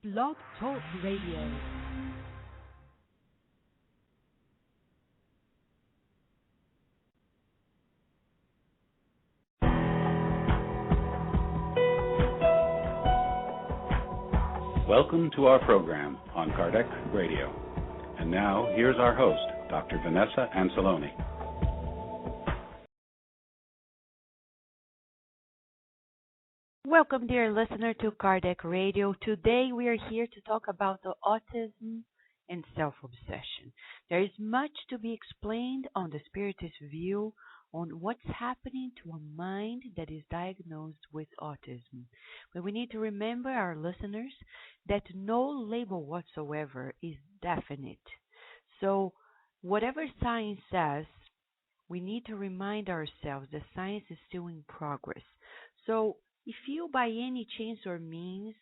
Blog Talk Radio. Welcome to our program on Kardec Radio. And now, here's our host, Dr. Vanessa Anceloni. Welcome, dear listener, to Kardec Radio. Today we are here to talk about the autism and self-obsession. There is much to be explained on the Spiritist view on what's happening to a mind that is diagnosed with autism. But we need to remember, our listeners, that no label whatsoever is definite. So whatever science says, we need to remind ourselves that science is still in progress. So if you by any chance or means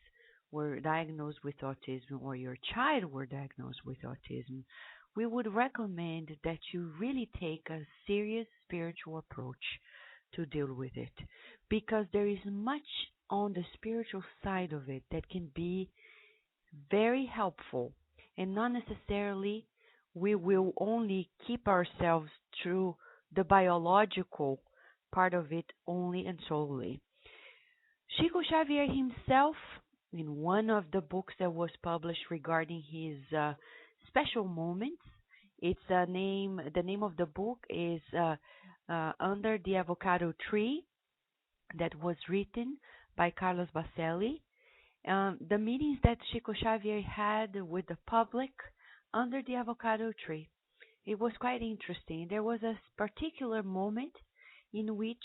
were diagnosed with autism, or your child were diagnosed with autism, we would recommend that you really take a serious spiritual approach to deal with it, because there is much on the spiritual side of it that can be very helpful, and not necessarily we will only keep ourselves through the biological part of it only and solely. Chico Xavier himself, in one of the books that was published regarding his special moments, the name of the book is Under the Avocado Tree, that was written by Carlos Bacelli. The meetings that Chico Xavier had with the public under the avocado tree, it was quite interesting. There was a particular moment in which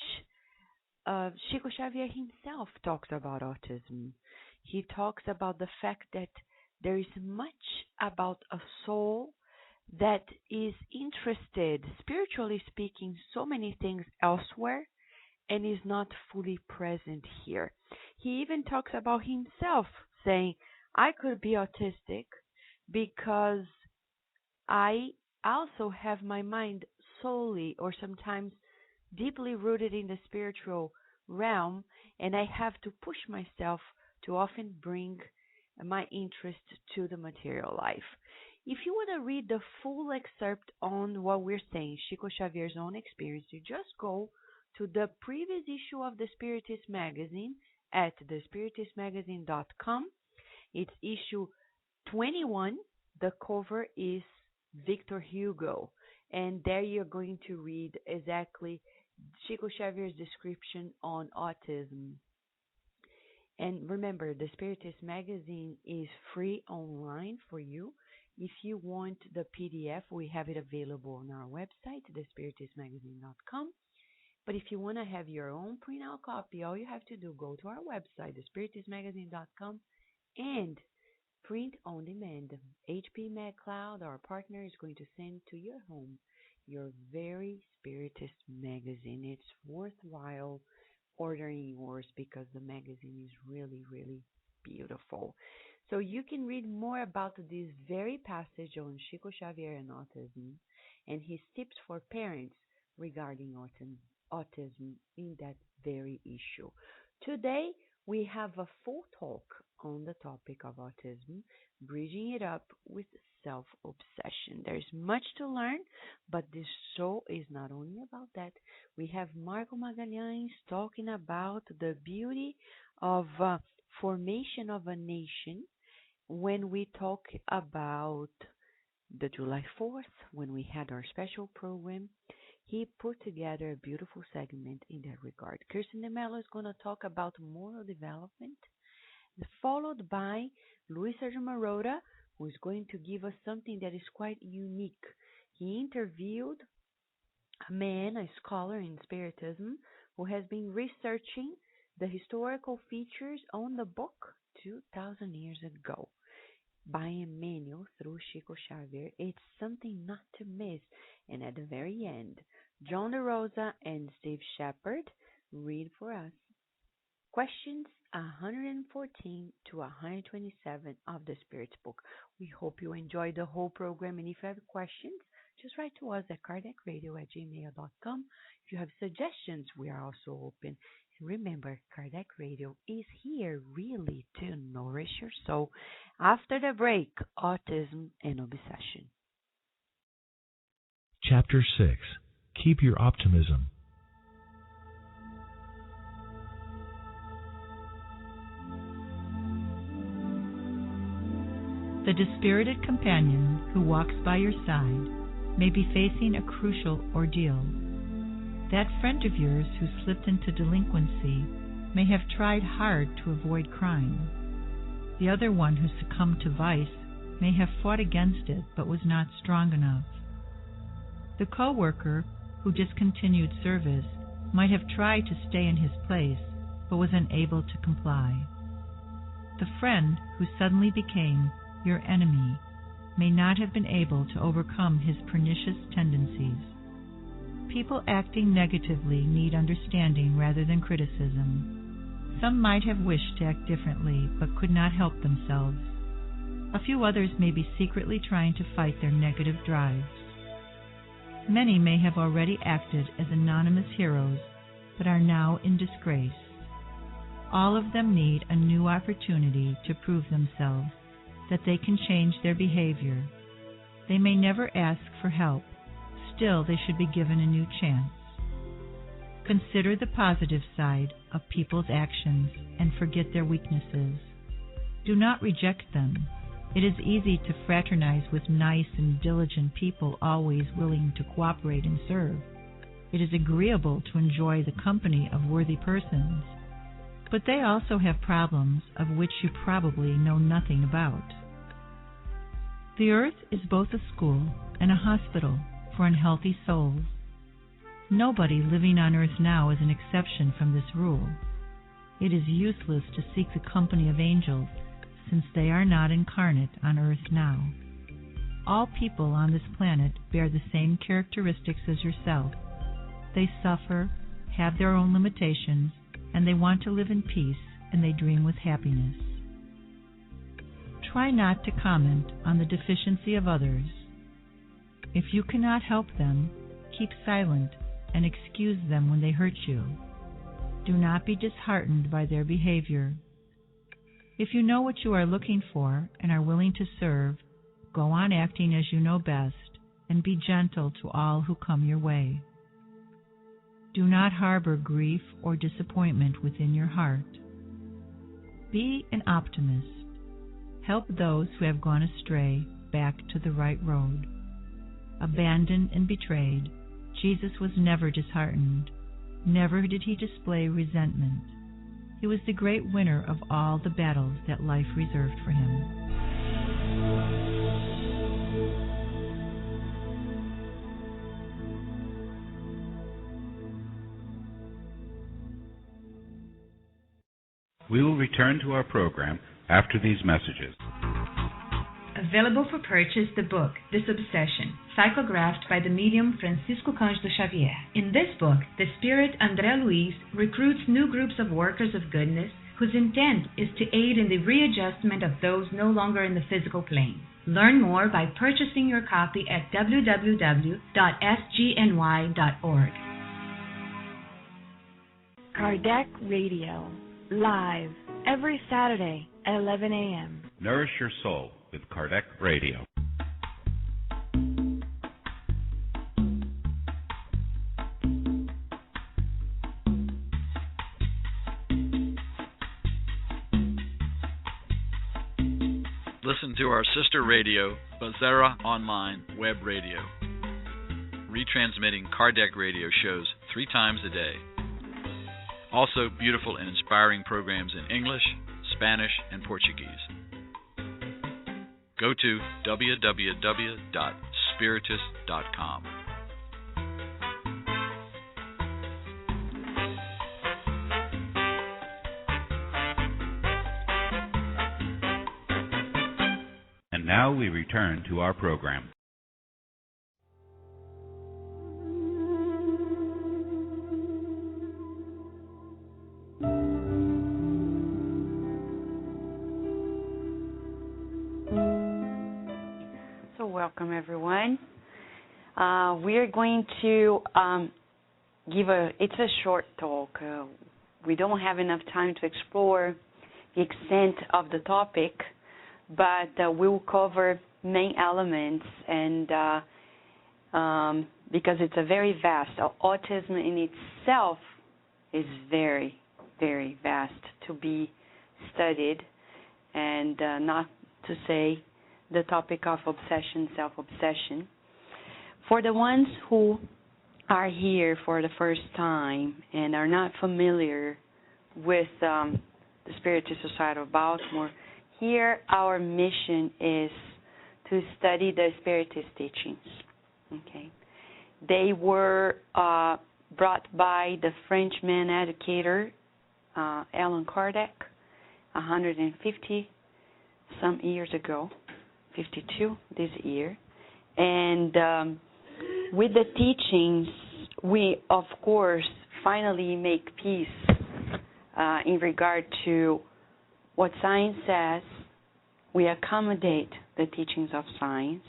Chico Xavier himself talks about autism. He talks about the fact that there is much about a soul that is interested, spiritually speaking, so many things elsewhere and is not fully present here. He even talks about himself, saying, I could be autistic because I also have my mind solely or sometimes deeply rooted in the spiritual realm, and I have to push myself to often bring my interest to the material life. If you want to read the full excerpt on what we're saying, Chico Xavier's own experience, you just go to the previous issue of the Spiritist magazine at thespiritistmagazine.com. It's issue 21. The cover is Victor Hugo, and there you're going to read exactly Chico Xavier's description on autism. And remember, the Spiritist magazine is free online for you. If you want the PDF, we have it available on our website, thespiritistmagazine.com. But if you want to have your own printout copy, all you have to do, go to our website, thespiritistmagazine.com, and print on demand. HP MagCloud, our partner, is going to send to your home your very Spiritist magazine. It's worthwhile ordering yours because the magazine is really, really beautiful. So you can read more about this very passage on Chico Xavier and autism and his tips for parents regarding autism in that very issue. Today, we have a full talk on the topic of autism, bridging it up with self-obsession. There's much to learn, but this show is not only about that. We have Marco Magalhães talking about the beauty of formation of a nation when we talk about the July 4th, when we had our special program. He put together a beautiful segment in that regard. Kirsten de Mello is going to talk about moral development, followed by Luis Sergio Marotta, who is going to give us something that is quite unique. He interviewed a man, a scholar in Spiritism, who has been researching the historical features on the book 2,000 years ago by Emmanuel through Chico Xavier. It's something not to miss. And at the very end, John DeRosa and Steve Shepard read for us questions 114 to 127 of the Spirit's book. We hope you enjoyed the whole program, and if you have questions, just write to us at kardecradio@gmail.com. If you have suggestions, we are also open. Remember, Kardec Radio is here really to nourish your soul. After the break, autism and obsession. Chapter 6. Keep your optimism. The dispirited companion who walks by your side may be facing a crucial ordeal. That friend of yours who slipped into delinquency may have tried hard to avoid crime. The other one who succumbed to vice may have fought against it but was not strong enough. The co-worker who discontinued service might have tried to stay in his place but was unable to comply. The friend who suddenly became your enemy may not have been able to overcome his pernicious tendencies. People acting negatively need understanding rather than criticism. Some might have wished to act differently but could not help themselves. A few others may be secretly trying to fight their negative drives. Many may have already acted as anonymous heroes but are now in disgrace. All of them need a new opportunity to prove themselves, that they can change their behavior. They may never ask for help. Still, they should be given a new chance. Consider the positive side of people's actions and forget their weaknesses. Do not reject them. It is easy to fraternize with nice and diligent people always willing to cooperate and serve. It is agreeable to enjoy the company of worthy persons. But they also have problems of which you probably know nothing about. The earth is both a school and a hospital for unhealthy souls. Nobody living on earth now is an exception from this rule. It is useless to seek the company of angels, since they are not incarnate on earth now. All people on this planet bear the same characteristics as yourself. They suffer, have their own limitations, and they want to live in peace, and they dream with happiness. Try not to comment on the deficiency of others. If you cannot help them, keep silent and excuse them when they hurt you. Do not be disheartened by their behavior. If you know what you are looking for and are willing to serve, go on acting as you know best, and be gentle to all who come your way. Do not harbor grief or disappointment within your heart. Be an optimist. Help those who have gone astray back to the right road. Abandoned and betrayed, Jesus was never disheartened. Never did he display resentment. He was the great winner of all the battles that life reserved for him. We will return to our program after these messages. Available for purchase the book, This Obsession, psychographed by the medium Francisco Cândido Xavier. In this book, the spirit André Luiz recruits new groups of workers of goodness whose intent is to aid in the readjustment of those no longer in the physical plane. Learn more by purchasing your copy at www.sgny.org. Kardec Radio, live every Saturday at 11 a.m. Nourish your soul with Kardec Radio. Listen to our sister radio, Bazera Online Web Radio, retransmitting Kardec Radio shows 3 times a day. Also, beautiful and inspiring programs in English, Spanish, and Portuguese. Go to www.spiritist.com. And now we return to our program. Welcome, everyone. We are going to it's a short talk. we don't have enough time to explore the extent of the topic, but we'll cover main elements, and because it's a very vast, autism in itself is very, very vast to be studied, and not to say the topic of obsession, self-obsession. For the ones who are here for the first time and are not familiar with the Spiritist Society of Baltimore, here our mission is to study the Spiritist teachings. Okay, they were brought by the Frenchman educator Allan Kardec 150 some years ago, 52 this year, and with the teachings, we of course finally make peace in regard to what science says. We accommodate the teachings of science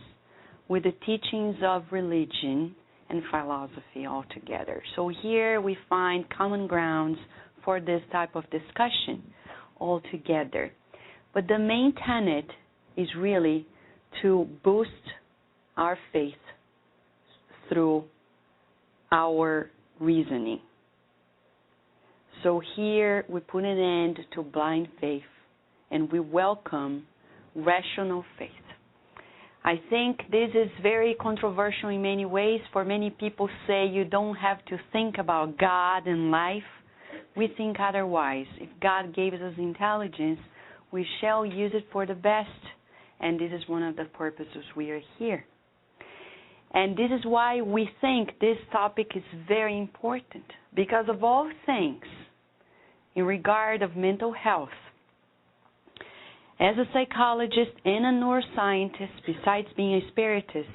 with the teachings of religion and philosophy altogether. So here we find common grounds for this type of discussion altogether. But the main tenet is really to boost our faith through our reasoning. So here we put an end to blind faith and we welcome rational faith. I think this is very controversial in many ways. For many people say you don't have to think about God and life. We think otherwise. If God gave us intelligence, we shall use it for the best. And this is one of the purposes we are here. And this is why we think this topic is very important. Because of all things, in regard of mental health, as a psychologist and a neuroscientist, besides being a spiritist,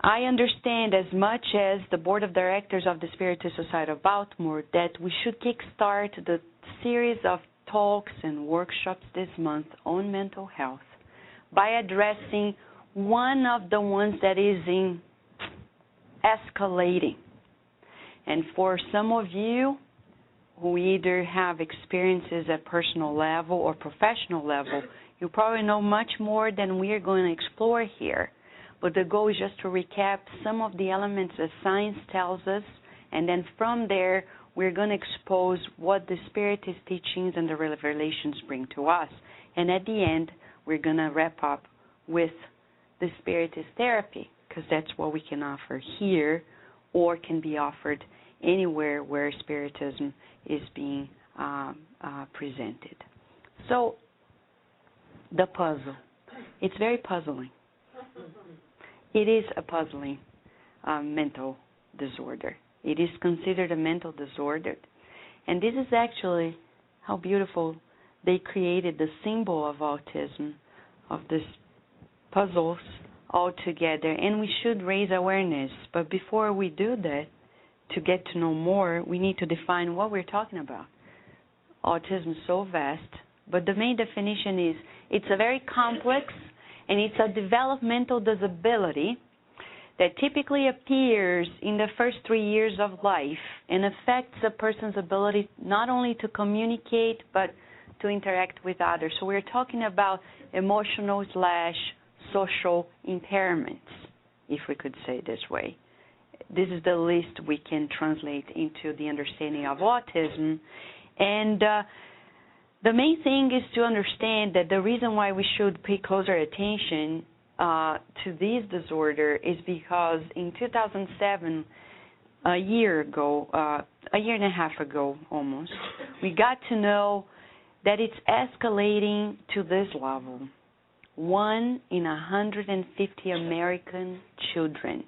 I understand as much as the board of directors of the Spiritist Society of Baltimore that we should kickstart the series of talks and workshops this month on mental health by addressing one of the ones that is in escalating. And for some of you who either have experiences at personal level or professional level, you probably know much more than we are going to explore here. But the goal is just to recap some of the elements that science tells us, and then from there we're going to expose what the Spiritist teachings and the revelations bring to us. And at the end, we're going to wrap up with the Spiritist therapy, because that's what we can offer here or can be offered anywhere where Spiritism is being presented. So, the puzzle. It's very puzzling. It is a puzzling mental disorder. It is considered a mental disorder. And this is actually how beautiful they created the symbol of autism, of these puzzles all together. And we should raise awareness. But before we do that, to get to know more, we need to define what we're talking about. Autism is so vast, but the main definition is it's a very complex and it's a developmental disability that typically appears in the first 3 years of life and affects a person's ability not only to communicate but to interact with others. So we're talking about emotional/social impairments, if we could say it this way. This is the least we can translate into the understanding of autism. And the main thing is to understand that the reason why we should pay closer attention to this disorder is because in 2007, a year and a half ago almost, we got to know that it's escalating to this level. 1 in 150 American children.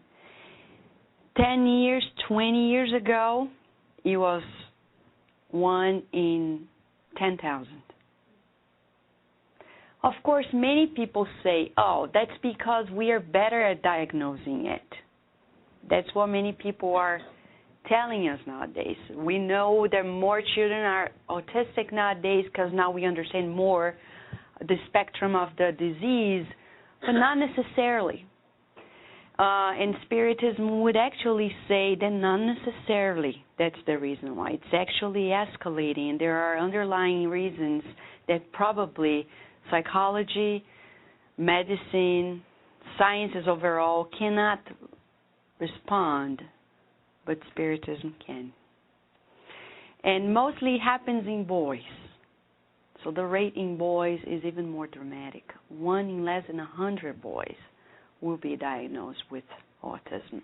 10 years, 20 years ago, it was 1 in 10,000. Of course, many people say, oh, that's because we are better at diagnosing it. That's what many people are telling us nowadays. We know that more children are autistic nowadays because now we understand more the spectrum of the disease, but not necessarily. And Spiritism would actually say that not necessarily that's the reason why. It's actually escalating. There are underlying reasons that probably psychology, medicine, sciences overall cannot respond, but Spiritism can. And mostly happens in boys. So the rate in boys is even more dramatic. 1 in less than 100 boys will be diagnosed with autism.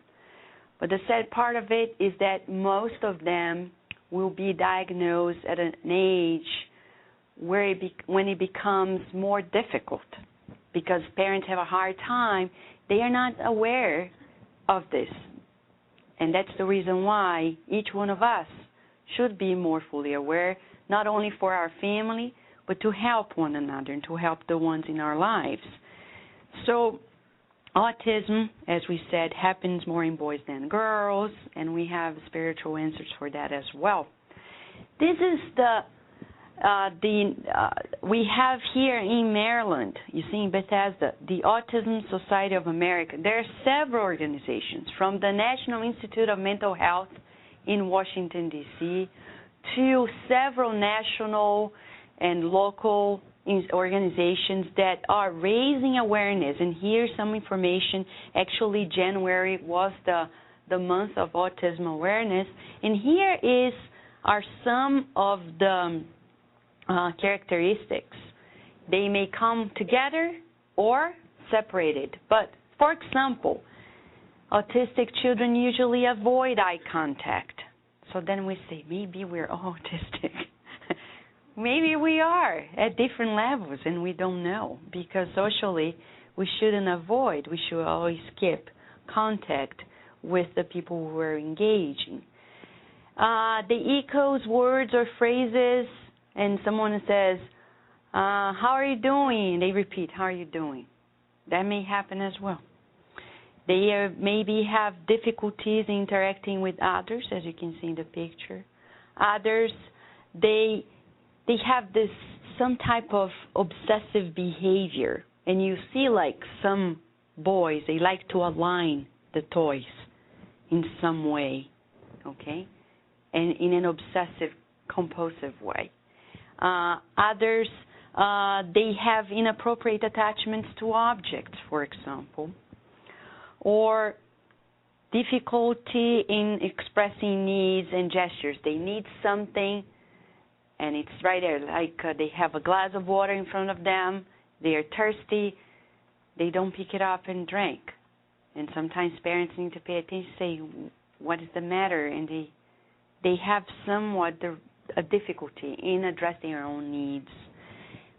But the sad part of it is that most of them will be diagnosed at an age where when it becomes more difficult, because parents have a hard time. They are not aware of this. And that's the reason why each one of us should be more fully aware, not only for our family, but to help one another and to help the ones in our lives. So autism, as we said, happens more in boys than girls, and we have spiritual answers for that as well. This is we have here in Maryland, you see in Bethesda, the Autism Society of America. There are several organizations, from the National Institute of Mental Health in Washington, D.C., to several national and local organizations that are raising awareness. And here's some information. Actually, January was the month of autism awareness. And here are some of the characteristics. They may come together or separated. But, for example, autistic children usually avoid eye contact. So then we say, maybe we're autistic. Maybe we are at different levels and we don't know, because socially we shouldn't avoid. We should always skip contact with the people who are engaging. They echoes words or phrases, and someone says, how are you doing? They repeat, how are you doing? That may happen as well. They maybe have difficulties interacting with others, as you can see in the picture. Others, they have some type of obsessive behavior. And you see, like, some boys, they like to align the toys in some way, okay? And in an obsessive, compulsive way. Others, they have inappropriate attachments to objects, for example, or difficulty in expressing needs and gestures. They need something, and it's right there, like they have a glass of water in front of them, they are thirsty, they don't pick it up and drink. And sometimes parents need to pay attention, say, what is the matter? And they have somewhat a difficulty in addressing their own needs.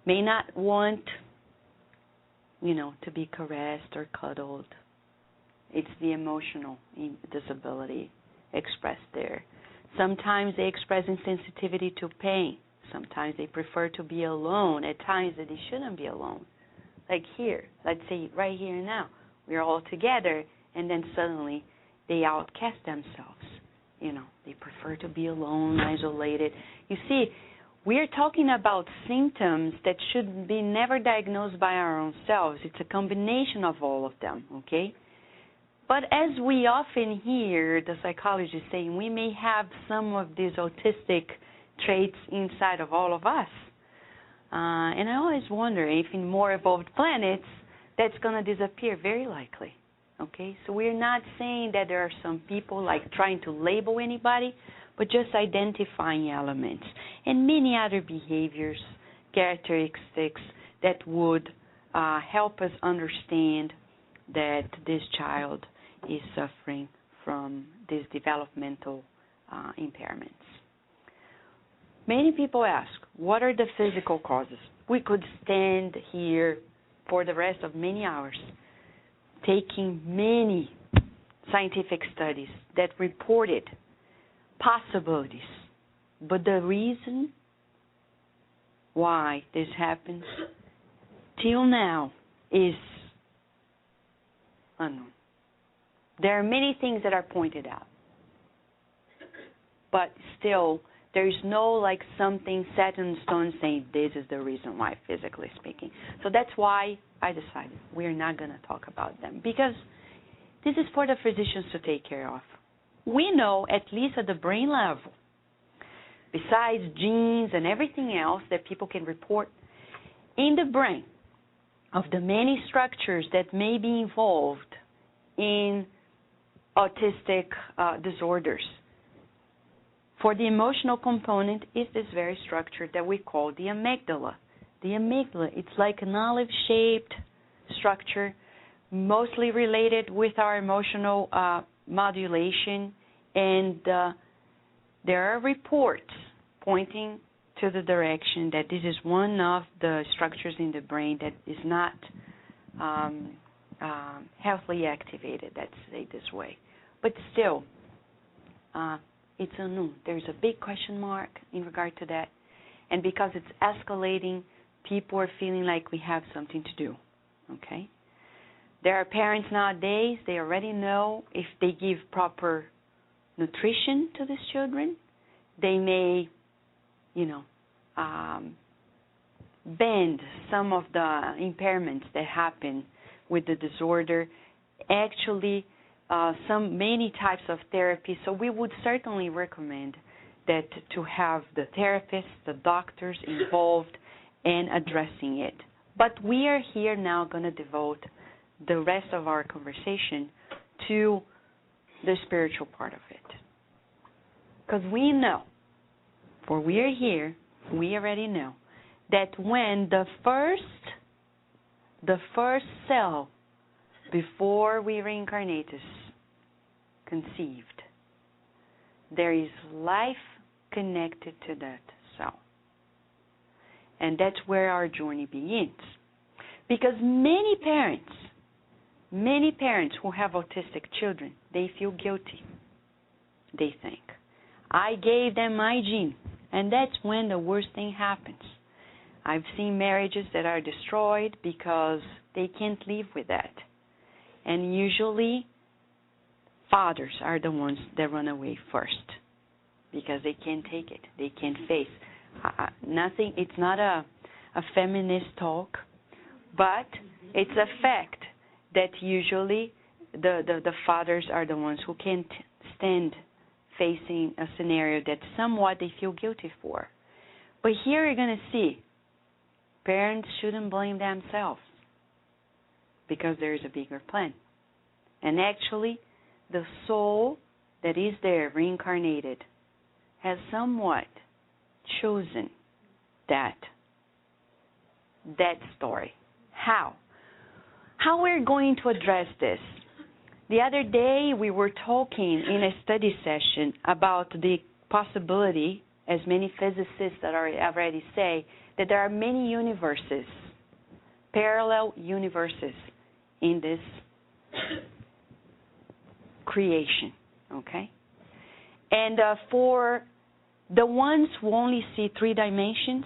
May not want, to be caressed or cuddled. It's the emotional disability expressed there. Sometimes they express insensitivity to pain. Sometimes they prefer to be alone at times that they shouldn't be alone. Like here, let's say right here and now, we're all together, and then suddenly they outcast themselves. They prefer to be alone, isolated. You see, we're talking about symptoms that should be never diagnosed by our own selves. It's a combination of all of them, okay? But as we often hear the psychologists saying, we may have some of these autistic traits inside of all of us. And I always wonder if in more evolved planets, that's going to disappear, very likely. Okay, so we're not saying that there are some people like trying to label anybody, but just identifying elements and many other behaviors, characteristics that would help us understand that this child is suffering from these developmental impairments. Many people ask, what are the physical causes? We could stand here for the rest of many hours taking many scientific studies that reported possibilities. But the reason why this happens till now is unknown. There are many things that are pointed out, but still there is no something set in stone saying this is the reason why, physically speaking. So that's why I decided we're not going to talk about them, because this is for the physicians to take care of. We know, at least at the brain level, besides genes and everything else that people can report, in the brain, of the many structures that may be involved in autistic disorders, for the emotional component is this very structure that we call the amygdala. The amygdala, it's like an olive-shaped structure, mostly related with our emotional modulation, and there are reports pointing to the direction that this is one of the structures in the brain that is not healthily activated, let's say this way. But still, it's unknown. There's a big question mark in regard to that. And because it's escalating, people are feeling like we have something to do, okay? There are parents nowadays, they already know if they give proper nutrition to these children, they may, bend some of the impairments that happen with the disorder. Actually, many types of therapy. So we would certainly recommend that to have the therapists, the doctors involved in addressing it. But we are here now going to devote the rest of our conversation to the spiritual part of it. Because we know, for we are here, we already know, that when the first cell before we reincarnate is conceived, there is life connected to that cell. And that's where our journey begins. Because many parents who have autistic children, they feel guilty. They think, I gave them my gene, and that's when the worst thing happens. I've seen marriages that are destroyed because they can't live with that. And usually, fathers are the ones that run away first because they can't take it. They can't face. It's not a feminist talk, but it's a fact that usually the fathers are the ones who can't stand facing a scenario that somewhat they feel guilty for. But here you're going to see, parents shouldn't blame themselves because there is a bigger plan. And actually, the soul that is there, reincarnated, has somewhat chosen that story. How? How we're going to address this? The other day we were talking in a study session about the possibility, as many physicists that already say, that there are many universes, parallel universes in this creation, okay? And for the ones who only see 3 dimensions,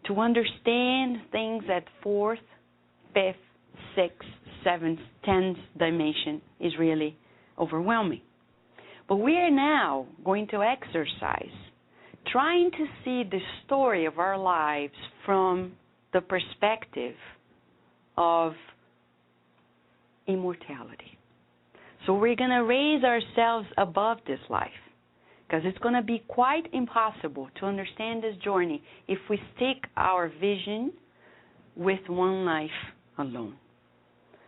to understand things at 4th, 5th, 6th, 7th, 10th dimension is really overwhelming. But we are now going to exercise trying to see the story of our lives from the perspective of immortality. So we're going to raise ourselves above this life, because it's going to be quite impossible to understand this journey if we stick our vision with one life alone.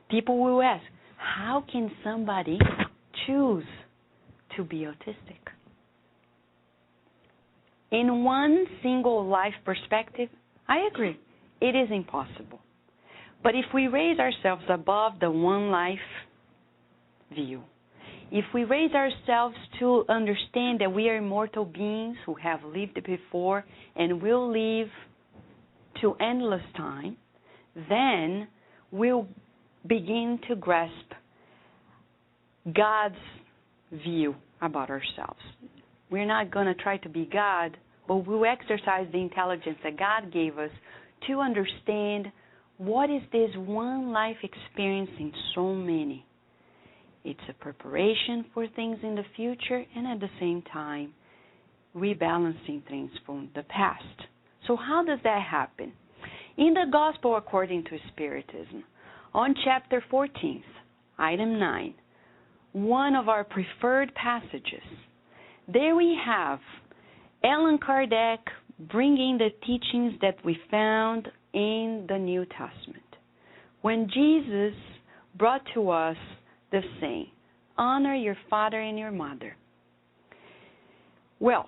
People will ask, how can somebody choose to be autistic? In one single life perspective, I agree, it is impossible. But if we raise ourselves above the one life view, if we raise ourselves to understand that we are immortal beings who have lived before and will live to endless time, then we'll begin to grasp God's view about ourselves. We're not going to try to be God, but we'll exercise the intelligence that God gave us to understand what is this one life experience in so many. It's a preparation for things in the future and at the same time rebalancing things from the past. So how does that happen? In the Gospel according to Spiritism, on chapter 14, item 9, one of our preferred passages. There we have Allan Kardec bringing the teachings that we found in the New Testament. When Jesus brought to us the saying, honor your father and your mother. Well,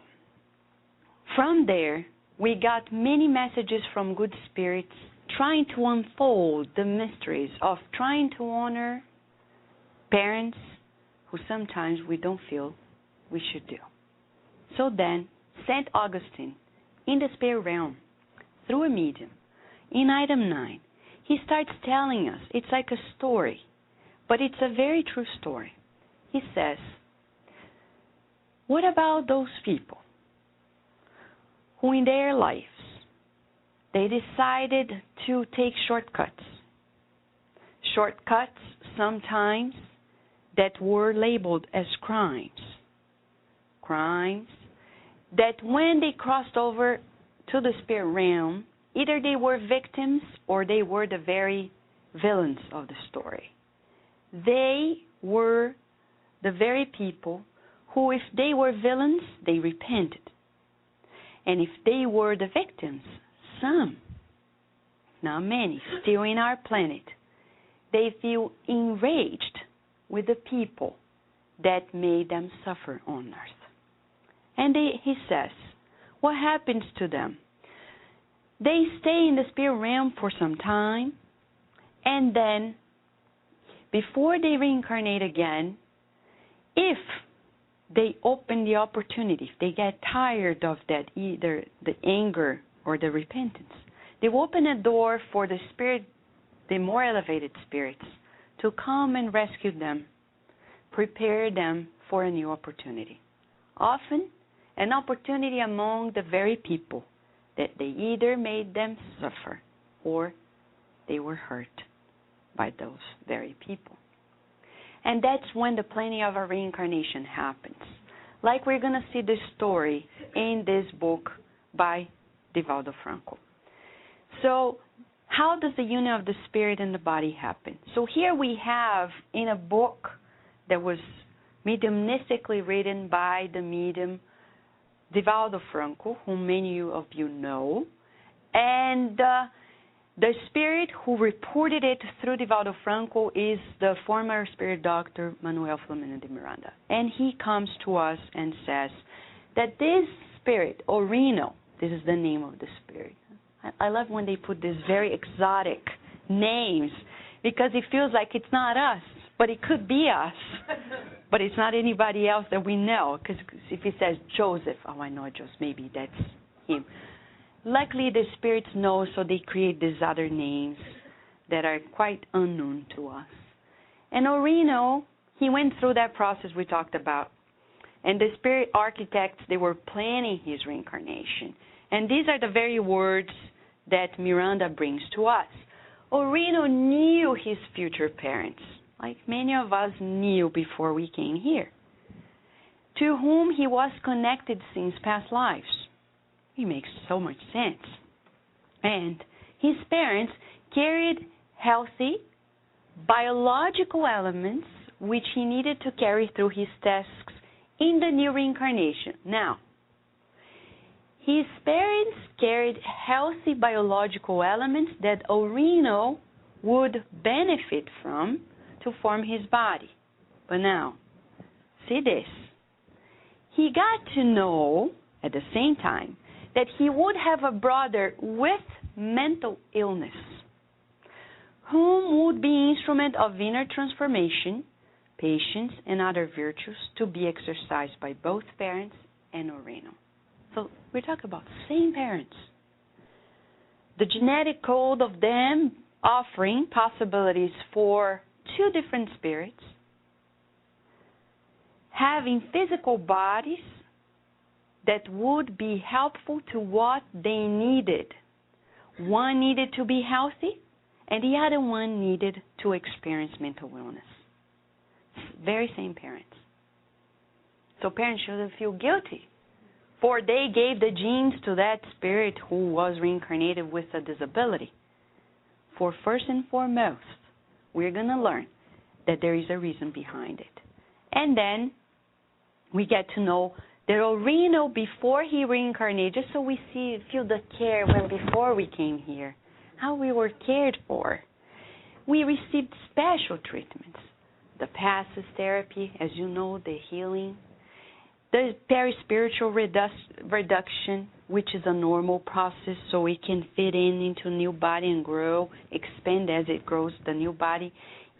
from there, we got many messages from good spirits trying to unfold the mysteries of trying to honor parents who sometimes we don't feel we should do. So then, St. Augustine, in the spirit realm, through a medium, in item 9, he starts telling us, it's like a story, but it's a very true story. He says, what about those people who in their lives, they decided to take shortcuts? Shortcuts sometimes that were labeled as crimes. Crimes that when they crossed over to the spirit realm, either they were victims or they were the very villains of the story. They were the very people who, if they were villains, they repented. And if they were the victims, some, not many, still in our planet, they feel enraged with the people that made them suffer on earth. And he says, what happens to them? They stay in the spirit realm for some time, and then, before they reincarnate again, if they open the opportunity, if they get tired of that, either the anger or the repentance, they open a door for the spirit, the more elevated spirits, to come and rescue them, prepare them for a new opportunity. Often, an opportunity among the very people that they either made them suffer or they were hurt by those very people. And that's when the planning of a reincarnation happens. Like we're going to see this story in this book by Divaldo Franco. So how does the union of the spirit and the body happen? So here we have in a book that was mediumistically written by the medium Divaldo Franco, whom many of you know, and the spirit who reported it through Divaldo Franco is the former spirit doctor Manuel Filomeno de Miranda. And he comes to us and says that this spirit, Orino, this is the name of the spirit. I love when they put these very exotic names because it feels like it's not us, but it could be us. But it's not anybody else that we know, because if it says Joseph, oh, I know Joseph, maybe that's him. Luckily, the spirits know, so they create these other names that are quite unknown to us. And Orino, he went through that process we talked about. And the spirit architects, they were planning his reincarnation. And these are the very words that Miranda brings to us. Orino knew his future parents, like many of us knew before we came here, to whom he was connected since past lives. It makes so much sense. And his parents carried healthy biological elements which he needed to carry through his tasks in the new reincarnation. Now, his parents carried healthy biological elements that Orino would benefit from to form his body. But now, see this. He got to know, at the same time, that he would have a brother with mental illness, whom would be instrument of inner transformation, patience, and other virtues to be exercised by both parents and Orino. So we're talking about same parents. The genetic code of them offering possibilities for two different spirits, having physical bodies that would be helpful to what they needed. One needed to be healthy, and the other one needed to experience mental illness. Very same parents. So parents shouldn't feel guilty, for they gave the genes to that spirit who was reincarnated with a disability. For first and foremost, we're going to learn that there is a reason behind it. And then we get to know the Orino before he reincarnated, just so we feel the care when before we came here, how we were cared for. We received special treatments, the passes therapy, as you know, the healing, the perispiritual reduction, which is a normal process, so we can fit into a new body and grow, expand as it grows, the new body,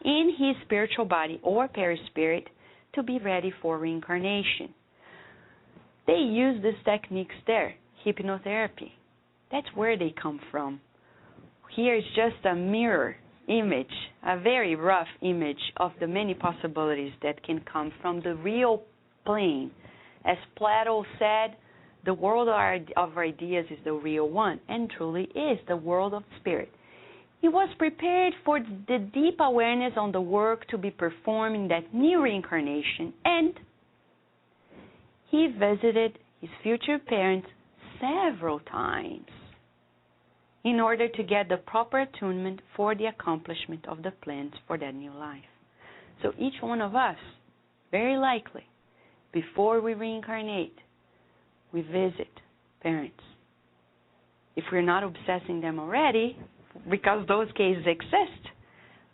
in his spiritual body or perispirit to be ready for reincarnation. They use these techniques there, hypnotherapy. That's where they come from. Here is just a mirror image, a very rough image of the many possibilities that can come from the real plane. As Plato said, the world of ideas is the real one, and truly is the world of spirit. He was prepared for the deep awareness on the work to be performed in that new reincarnation, and he visited his future parents several times in order to get the proper attunement for the accomplishment of the plans for that new life. So each one of us, very likely, before we reincarnate, we visit parents. If we're not obsessing them already, because those cases exist,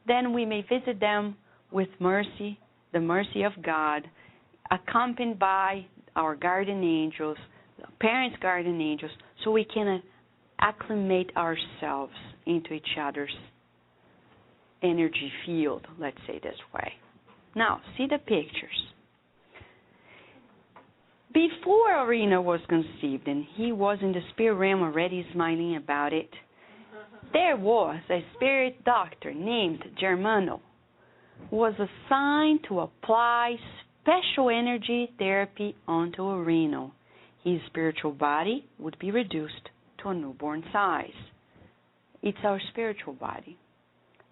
then we may visit them with mercy, the mercy of God, accompanied by our guardian angels, parents' guardian angels, so we can acclimate ourselves into each other's energy field, let's say this way. Now, see the pictures. Before Orino was conceived, and he was in the spirit realm already smiling about it, there was a spirit doctor named Germano who was assigned to apply special energy therapy onto Orino. His spiritual body would be reduced to a newborn size. It's our spiritual body.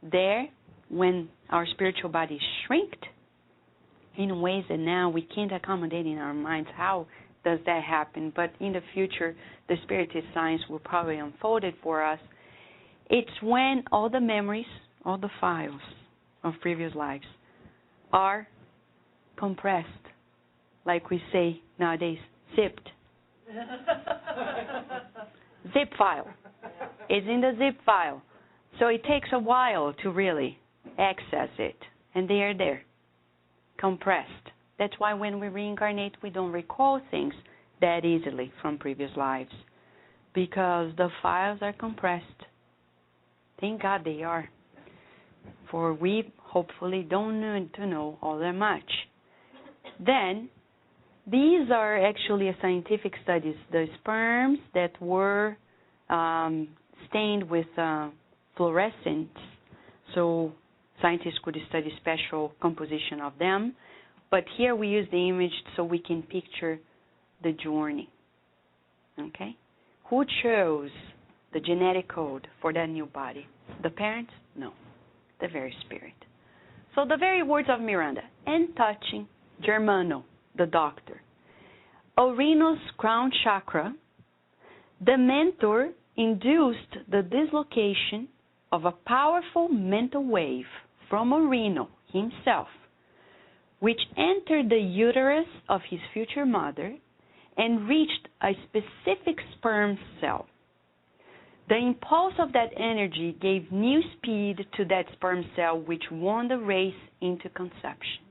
There, when our spiritual body shrinked in ways that now we can't accommodate in our minds, how does that happen? But in the future, the spiritist science will probably unfold it for us. It's when all the memories, all the files of previous lives are compressed, like we say nowadays, zipped. Zip file. It's in the zip file. So it takes a while to really access it. And they are there, compressed. That's why when we reincarnate, we don't recall things that easily from previous lives, because the files are compressed. Thank God they are. For we hopefully don't need to know all that much. Then, these are actually scientific studies. The sperms that were stained with fluorescence, so scientists could study special composition of them. But here we use the image so we can picture the journey. Okay? Who chose the genetic code for that new body? The parents? No. The very spirit. So the very words of Miranda, and touching Germano, the doctor. Orino's crown chakra, the mentor induced the dislocation of a powerful mental wave from Orino himself, which entered the uterus of his future mother and reached a specific sperm cell. The impulse of that energy gave new speed to that sperm cell, which won the race into conception.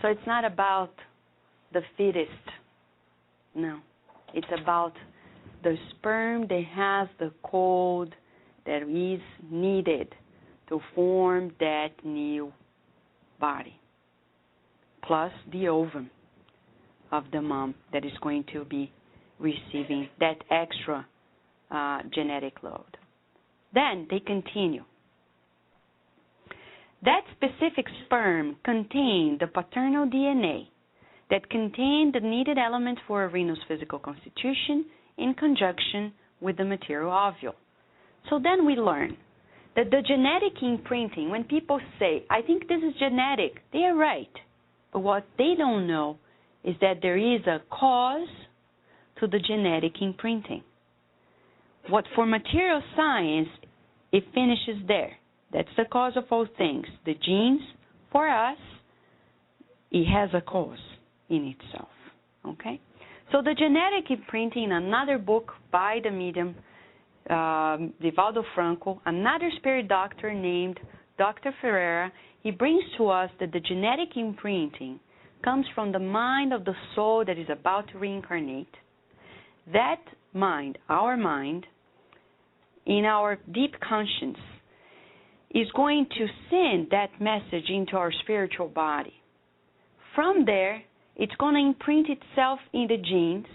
So it's not about the fittest. No. It's about the sperm that has the code that is needed to form that new body, plus the ovum of the mom that is going to be receiving that extra genetic load. Then they continue. That specific sperm contained the paternal DNA that contained the needed elements for Orino's physical constitution in conjunction with the material ovule. So then we learn that the genetic imprinting, when people say, I think this is genetic, they are right. But what they don't know is that there is a cause to the genetic imprinting. What for material science, it finishes there. That's the cause of all things. The genes, for us, it has a cause in itself. Okay? So the genetic imprinting, another book by the medium, Divaldo Franco, another spirit doctor named Dr. Ferreira, he brings to us that the genetic imprinting comes from the mind of the soul that is about to reincarnate. That mind, our mind, in our deep conscience, is going to send that message into our spiritual body. From there, it's going to imprint itself in the genes,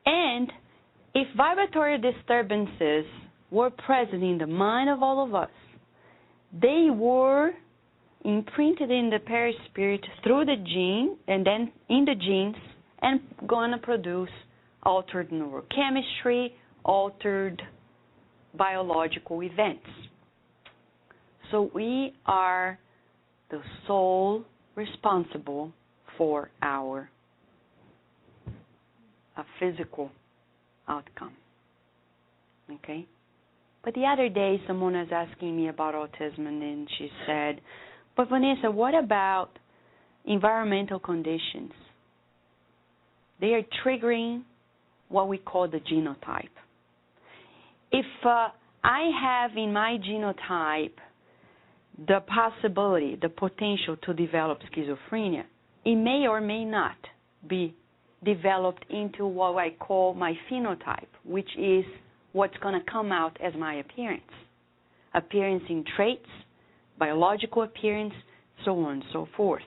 and if vibratory disturbances were present in the mind of all of us, they were imprinted in the perispirit through the gene and then in the genes and going to produce altered neurochemistry, altered biological events. So we are the sole responsible for our physical outcome. Okay? But the other day, someone was asking me about autism, and then she said, but Vanessa, what about environmental conditions? They are triggering what we call the genotype. If I have in my genotype the possibility, the potential to develop schizophrenia, it may or may not be developed into what I call my phenotype, which is what's going to come out as my appearance. Appearance in traits, biological appearance, so on and so forth.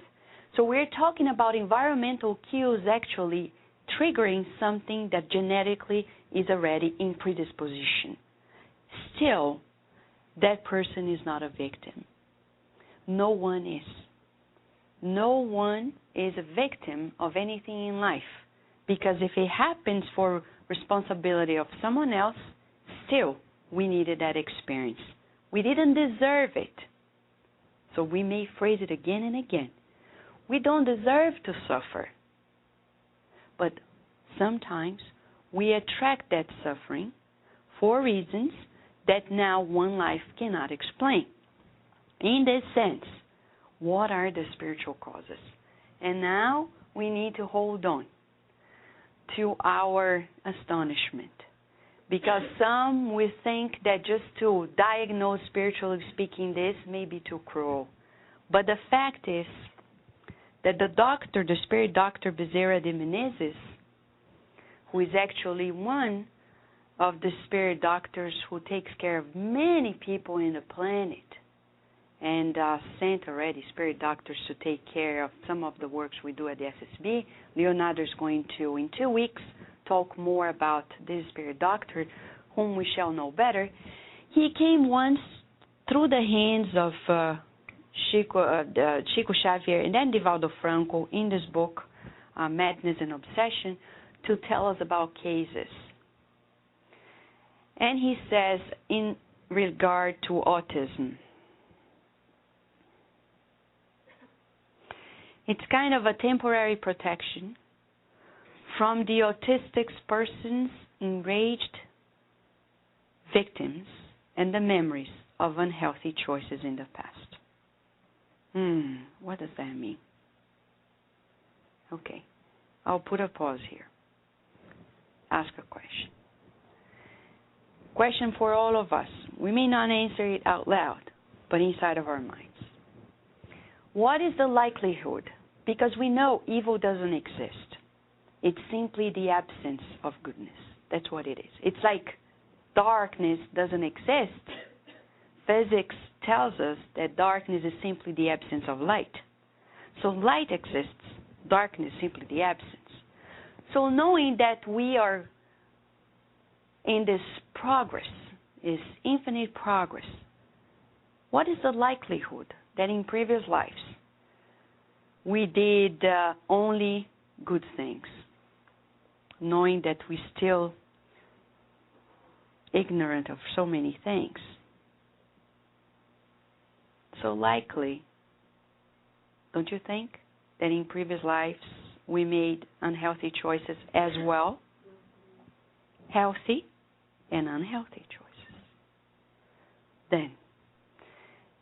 So we're talking about environmental cues actually triggering something that genetically is already in predisposition. Still, that person is not a victim. No one is. No one is a victim of anything in life, because if it happens for responsibility of someone else, still we needed that experience. We didn't deserve it. So we may phrase it again and again. We don't deserve to suffer. But sometimes we attract that suffering for reasons that now one life cannot explain. In this sense, what are the spiritual causes? And now we need to hold on to our astonishment, because some will think that just to diagnose, spiritually speaking, this may be too cruel. But the fact is that the doctor, the spirit doctor Bezerra de Menezes, who is actually one of the spirit doctors who takes care of many people in the planet, and sent already spirit doctors to take care of some of the works we do at the SSB. Leonardo is going to, in 2 weeks, talk more about this spirit doctor, whom we shall know better. He came once through the hands of Chico Xavier and then Divaldo Franco in this book, Madness and Obsession, to tell us about cases. And he says, in regard to autism, it's kind of a temporary protection from the autistic person's enraged victims and the memories of unhealthy choices in the past. What does that mean? Okay, I'll put a pause here. Ask a question. Question for all of us. We may not answer it out loud, but inside of our minds. What is the likelihood? Because we know evil doesn't exist. It's simply the absence of goodness. That's what it is. It's like darkness doesn't exist. Physics tells us that darkness is simply the absence of light. So light exists, darkness is simply the absence. So knowing that we are in this progress, this infinite progress, what is the likelihood that in previous lives we did only good things, knowing that we're still ignorant of so many things? So likely, don't you think, that in previous lives we made unhealthy choices as well? Healthy and unhealthy choices.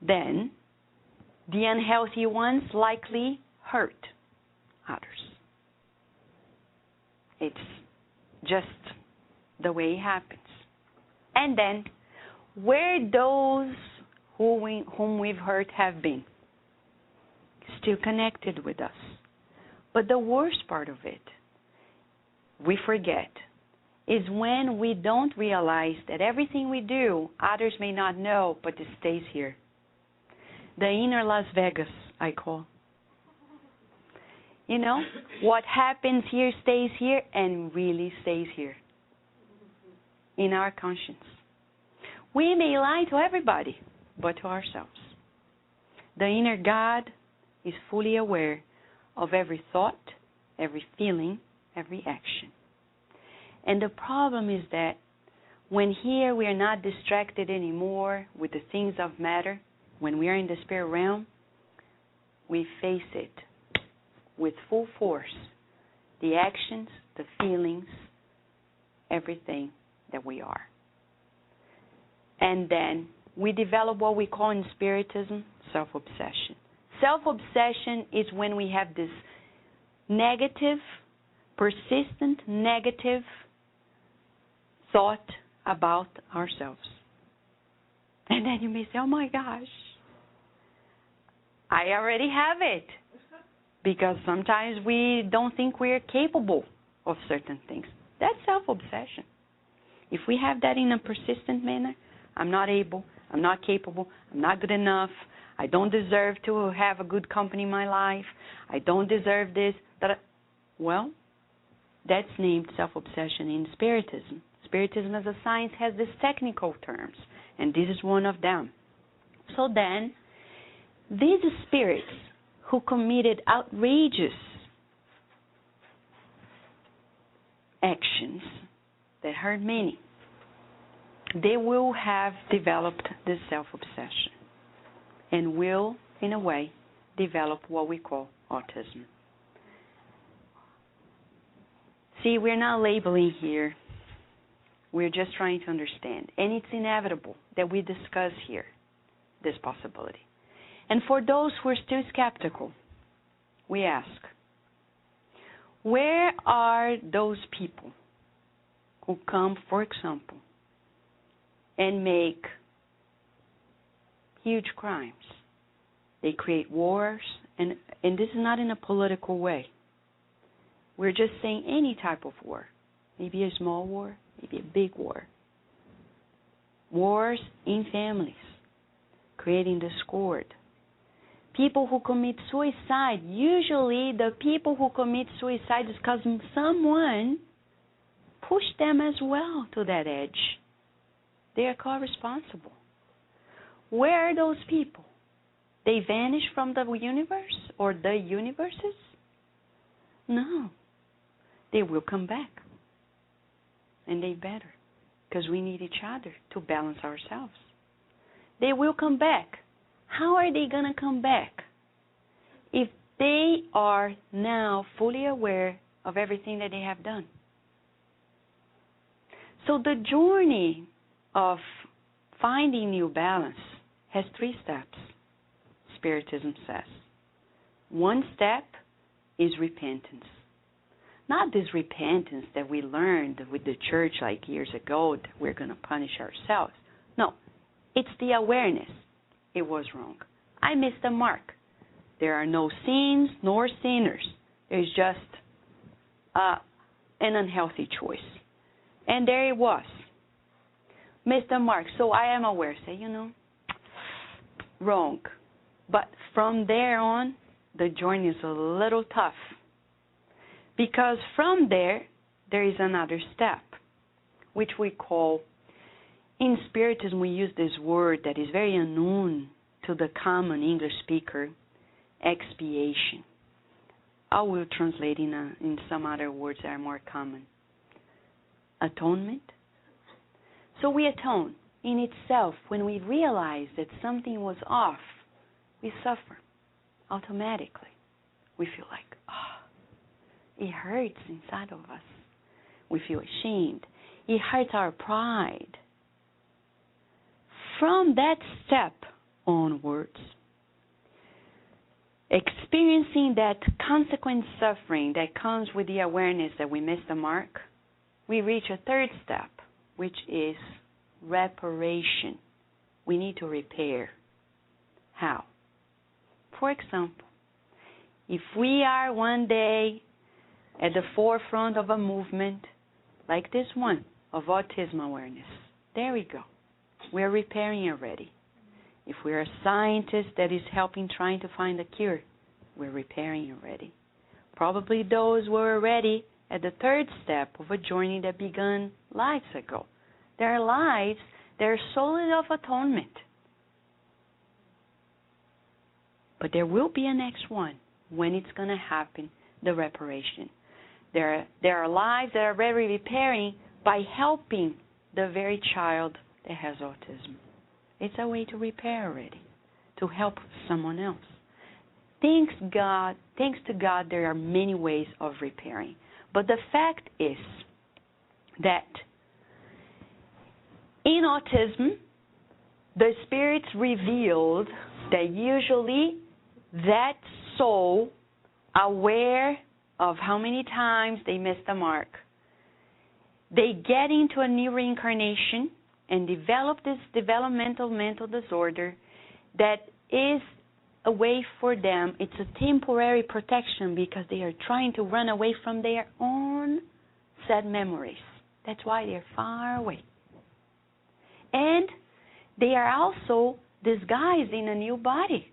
Then the unhealthy ones likely hurt others. It's just the way it happens. And then, where those whom we've hurt have been? Still connected with us. But the worst part of it, we forget, is when we don't realize that everything we do, others may not know, but it stays here. The inner Las Vegas, I call. You know, what happens here stays here and really stays here in our conscience. We may lie to everybody, but to ourselves. The inner God is fully aware of every thought, every feeling, every action. And the problem is that when here we are not distracted anymore with the things of matter, when we are in the spirit realm, we face it with full force. The actions, the feelings, everything that we are. And then we develop what we call in Spiritism self-obsession. Self-obsession is when we have this negative, persistent negative thought about ourselves. And then you may say, oh my gosh, I already have it. Because sometimes we don't think we're capable of certain things. That's self-obsession. If we have that in a persistent manner, I'm not able, I'm not capable, I'm not good enough, I don't deserve to have a good company in my life, I don't deserve this, well, that's named self-obsession in Spiritism. Spiritism as a science has these technical terms, and this is one of them. So then, these spirits who committed outrageous actions that hurt many, they will have developed this self-obsession and will, in a way, develop what we call autism. See, we're not labeling here. We're just trying to understand. And it's inevitable that we discuss here this possibility. And for those who are still skeptical, we ask, where are those people who come, for example, and make huge crimes? They create wars, and this is not in a political way. We're just saying any type of war. Maybe a small war, maybe a big war. Wars in families, creating discord. People who commit suicide, usually the people who commit suicide is because someone pushed them as well to that edge. They are co-responsible. Where are those people? They vanish from the universe or the universes? No. They will come back. And they better, because we need each other to balance ourselves. They will come back. How are they going to come back? If they are now fully aware of everything that they have done. So the journey of finding new balance has 3 steps, Spiritism says. One step is repentance. Not this repentance that we learned with the church like years ago, that we're going to punish ourselves. No, it's the awareness. It was wrong. I missed the mark. There are no sins nor sinners. There's just an unhealthy choice. And there it was. Missed the mark. So I am aware. Say, wrong. But from there on, the journey is a little tough. Because from there is another step, which we call, in Spiritism we use this word that is very unknown to the common English speaker, expiation. I will translate in some other words that are more common. Atonement. So we atone. In itself, when we realize that something was off, we suffer automatically. We feel like, it hurts inside of us. We feel ashamed. It hurts our pride. From that step onwards, experiencing that consequent suffering that comes with the awareness that we missed the mark, we reach a third step, which is reparation. We need to repair. How? For example, if we are one day at the forefront of a movement like this one of autism awareness, there we go. We're repairing already. If we're a scientist that is helping trying to find a cure, we're repairing already. Probably those were already at the third step of a journey that began lives ago. There are lives that are solid of atonement. But there will be a next one when it's going to happen, the reparation. There are lives that are already repairing by helping the very child that has autism. It's a way to repair already, to help someone else. Thanks to God, there are many ways of repairing. But the fact is that in autism, the spirits revealed that usually that soul, aware of how many times they missed the mark, they get into a new reincarnation and develop this developmental mental disorder that is a way for them. It's a temporary protection because they are trying to run away from their own sad memories. That's why they're far away. And they are also disguised in a new body.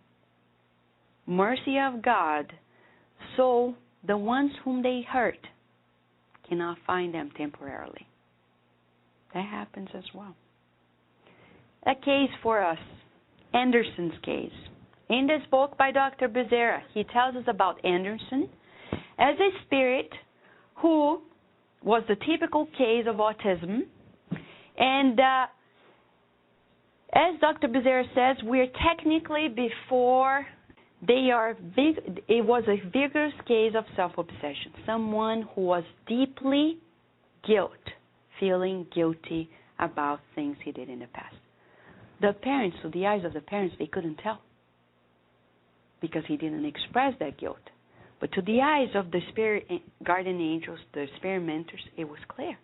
Mercy of God. So the ones whom they hurt cannot find them temporarily. That happens as well. A case for us, Anderson's case. In this book by Dr. Bezerra, he tells us about Anderson as a spirit who was the typical case of autism. And as Dr. Bezerra says, we're technically before they are big. It was a vigorous case of self-obsession. Someone who was deeply feeling guilty about things he did in the past. The parents, through the eyes of the parents, they couldn't tell because he didn't express that guilt. But to the eyes of the spirit guardian angels, the spirit mentors, it was clear.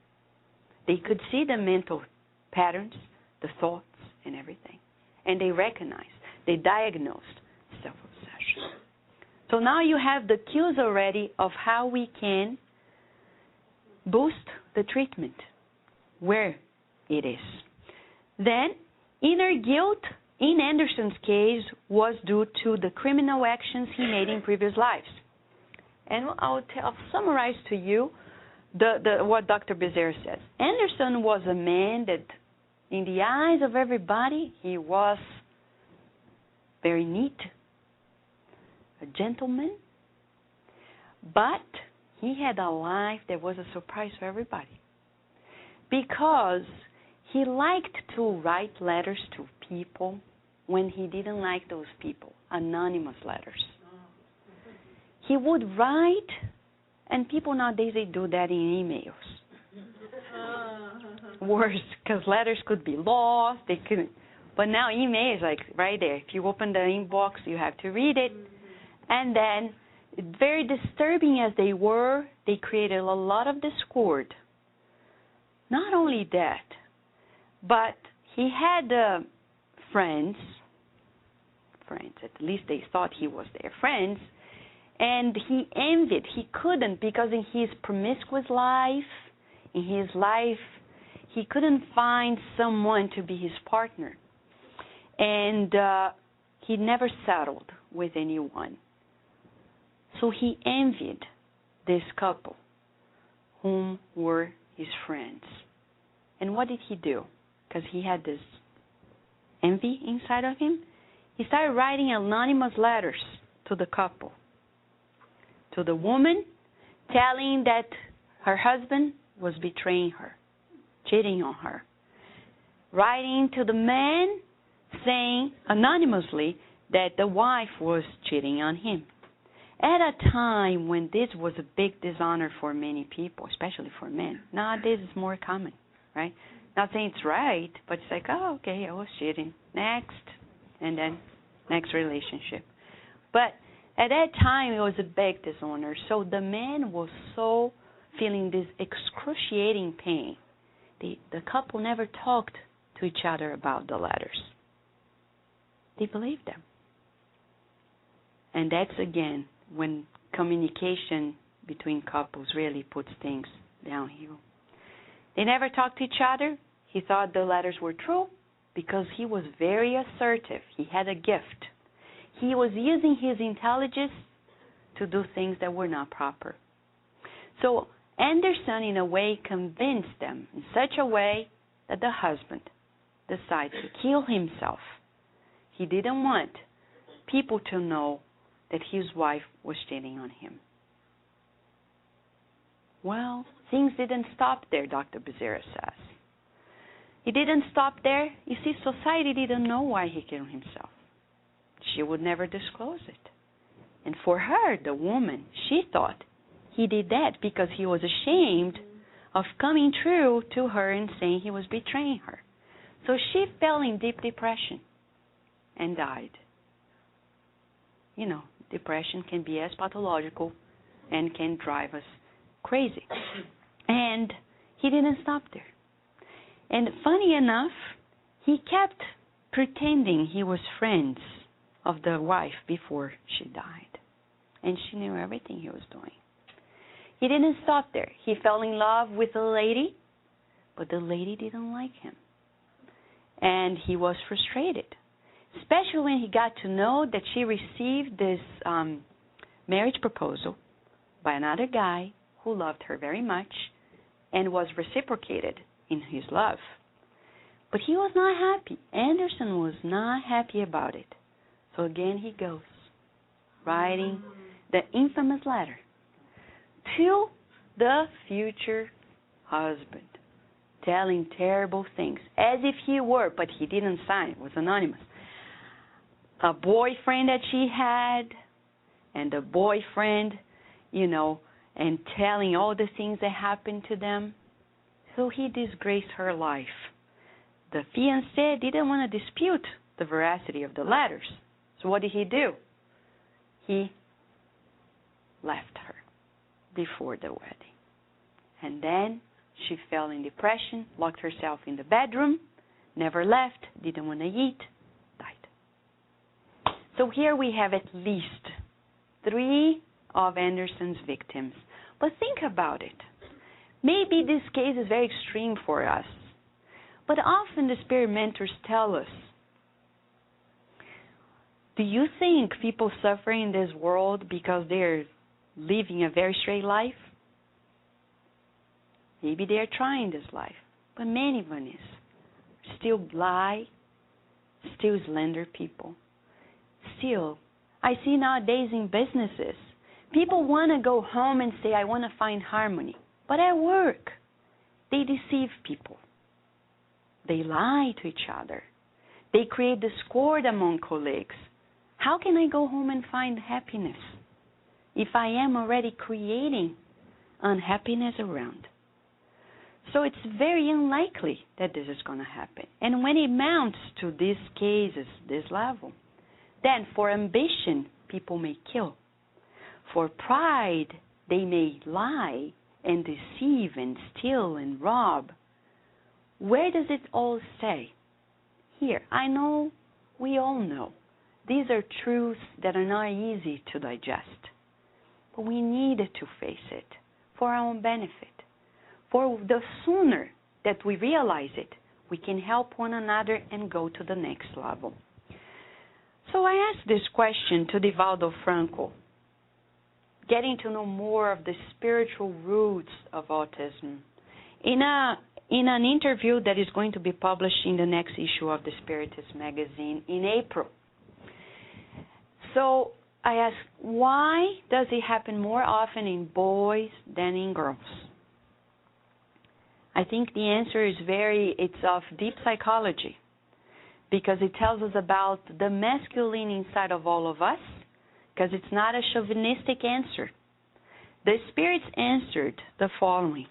They could see the mental patterns, the thoughts, and everything. And they recognized, they diagnosed self-obsession. So now you have the cues already of how we can boost the treatment, where it is. Then, inner guilt, in Anderson's case, was due to the criminal actions he made in previous lives. And I'll summarize to you what Dr. Bezerra says. Anderson was a man that, in the eyes of everybody, he was very neat, a gentleman, but he had a life that was a surprise for everybody because he liked to write letters to people when he didn't like those people, anonymous letters. He would write, and people nowadays, they do that in emails. Worse, because letters could be lost, they couldn't. But now email is like right there. If you open the inbox, you have to read it. And then, very disturbing as they were, they created a lot of discord. Not only that, but he had friends, at least they thought he was their friends, and he envied, he couldn't, because in his promiscuous life, he couldn't find someone to be his partner. And he never settled with anyone. So he envied this couple, whom were his friends. And what did he do? Because he had this envy inside of him. He started writing anonymous letters to the couple. To the woman, telling that her husband was betraying her, cheating on her. Writing to the man, saying anonymously that the wife was cheating on him. At a time when this was a big dishonor for many people, especially for men. Nowadays it's more common, right? Not saying it's right, but it's like, oh, okay, I was cheating. Next. And then next relationship. But At that time, it was a big dishonor. So the man was so feeling this excruciating pain. The couple never talked to each other about the letters. They believed them. And that's, again, when communication between couples really puts things downhill. They never talked to each other. He thought the letters were true because he was very assertive. He had a gift. He was using his intelligence to do things that were not proper. So Anderson, in a way, convinced them in such a way that the husband decided to kill himself. He didn't want people to know that his wife was cheating on him. Well, things didn't stop there, Dr. Bezerra says. It didn't stop there. You see, society didn't know why he killed himself. She would never disclose it. And for her, the woman, she thought he did that because he was ashamed of coming true to her and saying he was betraying her. So she fell in deep depression and died. You know, depression can be as pathological and can drive us crazy. And he didn't stop there. And funny enough, he kept pretending he was friends of the wife before she died. And she knew everything he was doing. He didn't stop there. He fell in love with a lady, but the lady didn't like him. And he was frustrated, especially when he got to know that she received this marriage proposal by another guy who loved her very much and was reciprocated in his love. But he was not happy. Anderson was not happy about it. So again he goes, writing the infamous letter to the future husband, telling terrible things, as if he were, but he didn't sign it, was anonymous, a boyfriend that she had, and the boyfriend, you know, and telling all the things that happened to them. So he disgraced her life. The fiancé didn't want to dispute the veracity of the letters. So what did he do? He left her before the wedding. And then she fell in depression, locked herself in the bedroom, never left, didn't want to eat, died. So here we have at least 3 of Anderson's victims. But think about it. Maybe this case is very extreme for us, but often the spirit mentors tell us, do you think people suffer in this world because they're living a very straight life? Maybe they're trying this life, but many of them still lie, still slander people. Still, I see nowadays in businesses, people want to go home and say, I want to find harmony. But at work, they deceive people. They lie to each other. They create discord among colleagues. How can I go home and find happiness if I am already creating unhappiness around? So it's very unlikely that this is going to happen. And when it mounts to these cases, this level, then for ambition, people may kill. For pride, they may lie and deceive and steal and rob. Where does it all say? Here, I know, we all know. These are truths that are not easy to digest. But we need to face it for our own benefit. For the sooner that we realize it, we can help one another and go to the next level. So I asked this question to Divaldo Franco, getting to know more of the spiritual roots of autism, in an interview that is going to be published in the next issue of the Spiritist magazine in April. So I asked, why does it happen more often in boys than in girls? I think the answer is it's of deep psychology, because it tells us about the masculine inside of all of us, because it's not a chauvinistic answer. The spirits answered the following: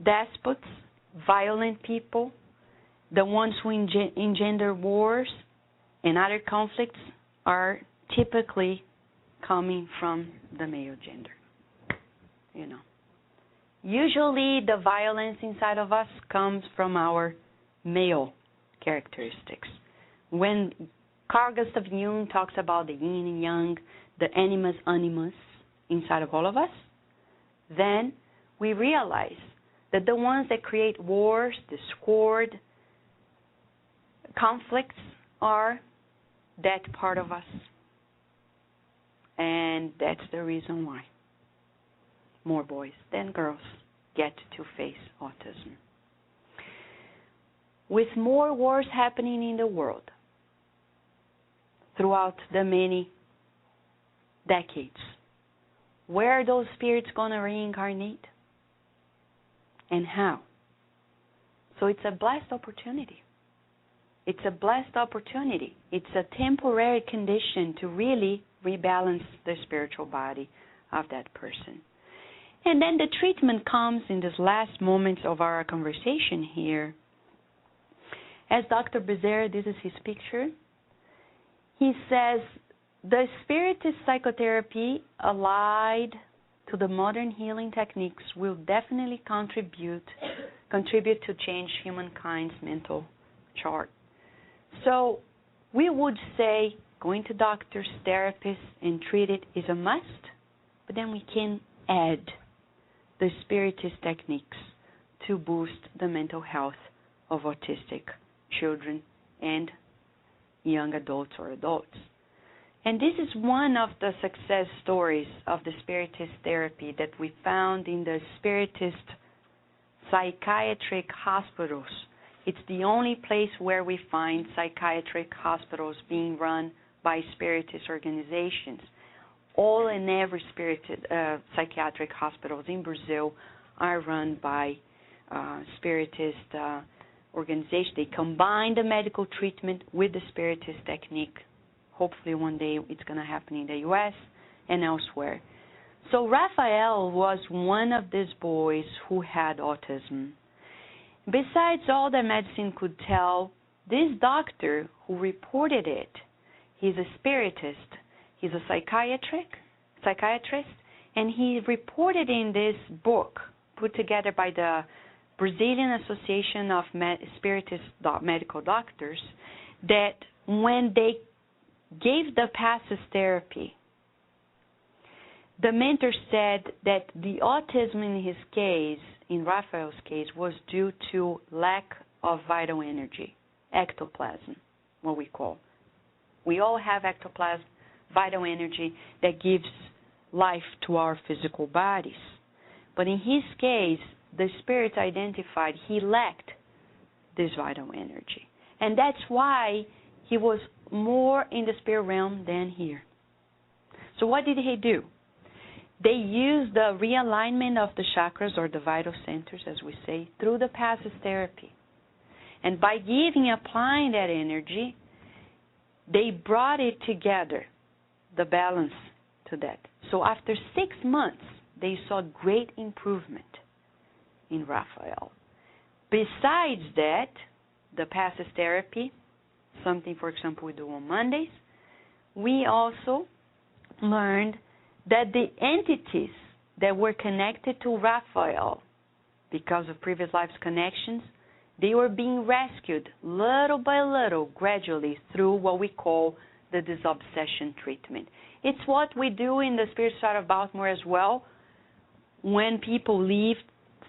despots, violent people, the ones who engender wars and other conflicts are typically coming from the male gender. Usually the violence inside of us comes from our male characteristics. When Carl Gustav Jung talks about the yin and yang, the animus inside of all of us, then we realize that the ones that create wars, discord, conflicts are that part of us. And that's the reason why more boys than girls get to face autism. With more wars happening in the world throughout the many decades, where are those spirits going to reincarnate? And how? So it's a blessed opportunity. It's a blessed opportunity. It's a temporary condition to really rebalance the spiritual body of that person. And then the treatment comes in this last moments of our conversation here. As Dr. Becerra, this is his picture, he says the spiritist psychotherapy allied to the modern healing techniques will definitely contribute to change humankind's mental chart. So we would say going to doctors, therapists, and treat it is a must, but then we can add the spiritist techniques to boost the mental health of autistic children and young adults or adults. And this is one of the success stories of the spiritist therapy that we found in the spiritist psychiatric hospitals. It's the only place where we find psychiatric hospitals being run by spiritist organizations. All and every psychiatric hospitals in Brazil are run by spiritist organizations. They combine the medical treatment with the spiritist technique. Hopefully one day it's going to happen in the U.S. and elsewhere. So Raphael was one of these boys who had autism. Besides all that medicine could tell, this doctor who reported it, he's a spiritist, he's a psychiatrist, and he reported in this book put together by the Brazilian Association of Spiritist Medical Doctors that when they gave the passes therapy, the mentor said that the autism in his case, in Raphael's case, was due to lack of vital energy, ectoplasm, what we call. We all have ectoplasm, vital energy that gives life to our physical bodies. But in his case, the spirit identified he lacked this vital energy. And that's why he was more in the spirit realm than here. So what did he do? They used the realignment of the chakras, or the vital centers, as we say, through the passes therapy. And by applying that energy, they brought it together, the balance to that. So after 6 months, they saw great improvement in Raphael. Besides that, the passes therapy, something, for example, we do on Mondays, we also learned that the entities that were connected to Raphael because of previous lives connections, they were being rescued little by little, gradually, through what we call the disobsession treatment. It's what we do in the Spirit Side of Baltimore as well. When people leave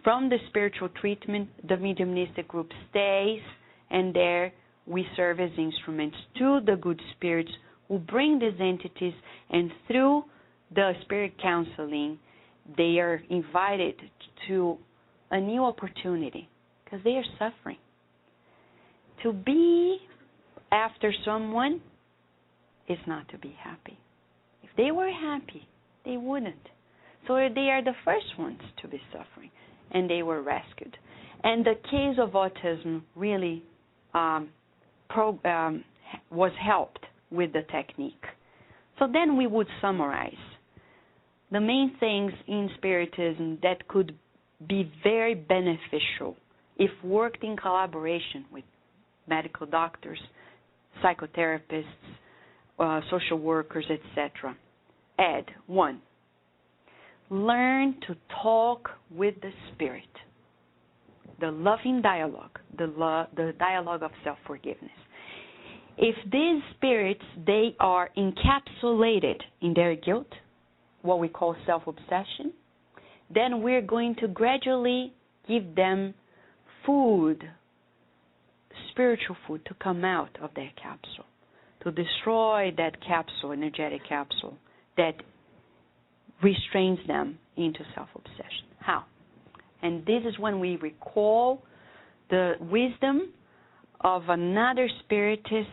from the spiritual treatment, the mediumistic group stays, and there we serve as instruments to the good spirits who bring these entities, and through the spirit counseling, they are invited to a new opportunity because they are suffering. To be after someone is not to be happy. If they were happy, they wouldn't. So they are the first ones to be suffering, and they were rescued. And the case of autism really was helped with the technique. So then we would summarize the main things in Spiritism that could be very beneficial if worked in collaboration with medical doctors, psychotherapists, social workers, etc. Add 1. Learn to talk with the Spirit. The loving dialogue, the dialogue of self-forgiveness. If these spirits, they are encapsulated in their guilt, what we call self-obsession, then we're going to gradually give them food, spiritual food, to come out of their capsule, to destroy that capsule, energetic capsule, that restrains them into self-obsession. How? And this is when we recall the wisdom of another spiritist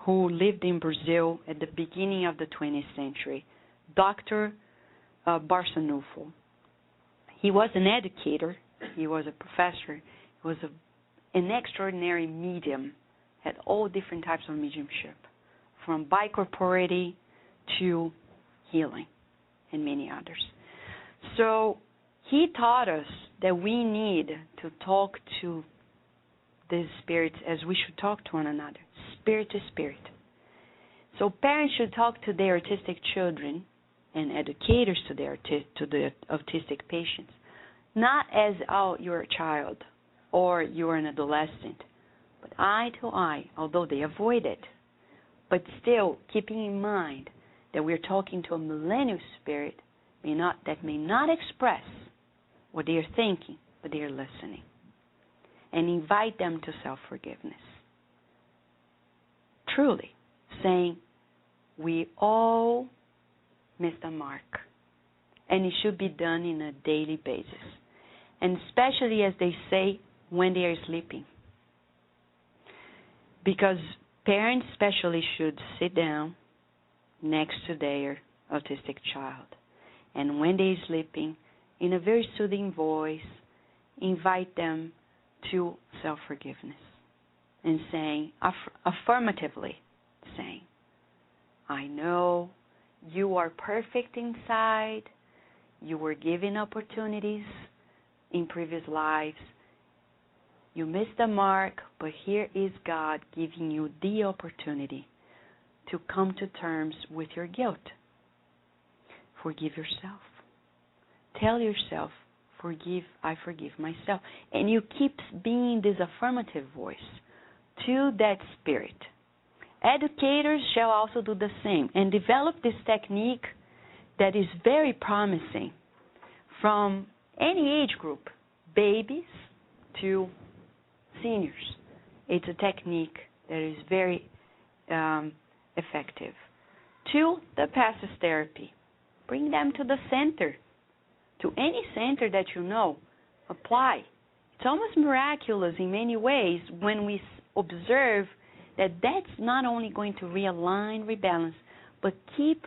who lived in Brazil at the beginning of the 20th century, Dr. Barçanufo. He was an educator, he was a professor, he was an extraordinary medium, had all different types of mediumship, from bicorpority to healing and many others. So he taught us that we need to talk to these spirits as we should talk to one another, spirit to spirit. So parents should talk to their autistic children and educators to the autistic patients, not as, oh, you're a child or you're an adolescent, but eye to eye, although they avoid it, but still keeping in mind that we're talking to a millennial spirit that may not express what they are thinking, but they are listening. And invite them to self-forgiveness. Truly, saying, we all miss the mark. And it should be done in a daily basis. And especially, as they say, when they are sleeping. Because parents especially should sit down next to their autistic child. And when they're sleeping, in a very soothing voice, invite them to self-forgiveness and saying, affirmatively saying, I know you are perfect inside, you were given opportunities in previous lives, you missed the mark, but here is God giving you the opportunity to come to terms with your guilt. Forgive yourself. Tell yourself, I forgive myself. And you keep being this affirmative voice to that spirit. Educators shall also do the same and develop this technique that is very promising from any age group, babies to seniors. It's a technique that is very effective. 2, the passes therapy. Bring them to the center, to any center that you know. Apply. It's almost miraculous in many ways when we observe that that's not only going to realign, rebalance, but keep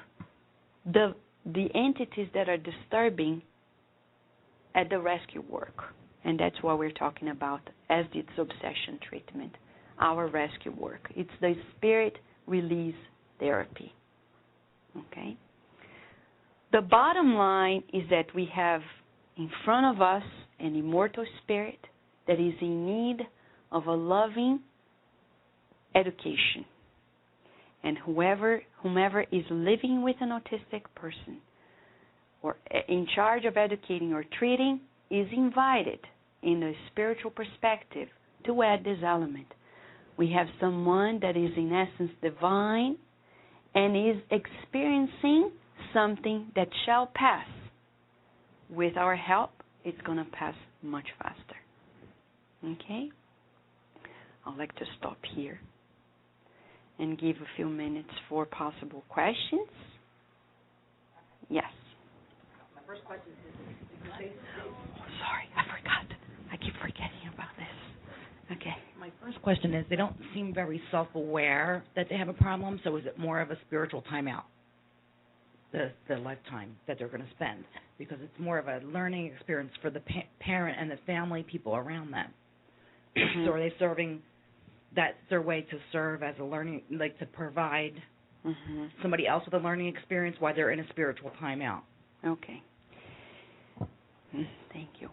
the entities that are disturbing at the rescue work. And that's what we're talking about as the obsession treatment, our rescue work. It's the spirit release therapy. Okay? The bottom line is that we have in front of us an immortal spirit that is in need of a loving education. And whomever is living with an autistic person or in charge of educating or treating is invited in a spiritual perspective to add this element. We have someone that is in essence divine and is experiencing something that shall pass. With our help, it's going to pass much faster. Okay? I'd like to stop here and give a few minutes for possible questions. Yes. My first question is, Sorry, I forgot. I keep forgetting about this. Okay. My first question is, they don't seem very self-aware that they have a problem, so is it more of a spiritual timeout, the lifetime that they're going to spend? Because it's more of a learning experience for the parent and the family people around them. Mm-hmm. So are they serving, that's their way to serve as a learning, like to provide somebody else with a learning experience while they're in a spiritual timeout? Okay. Thank you.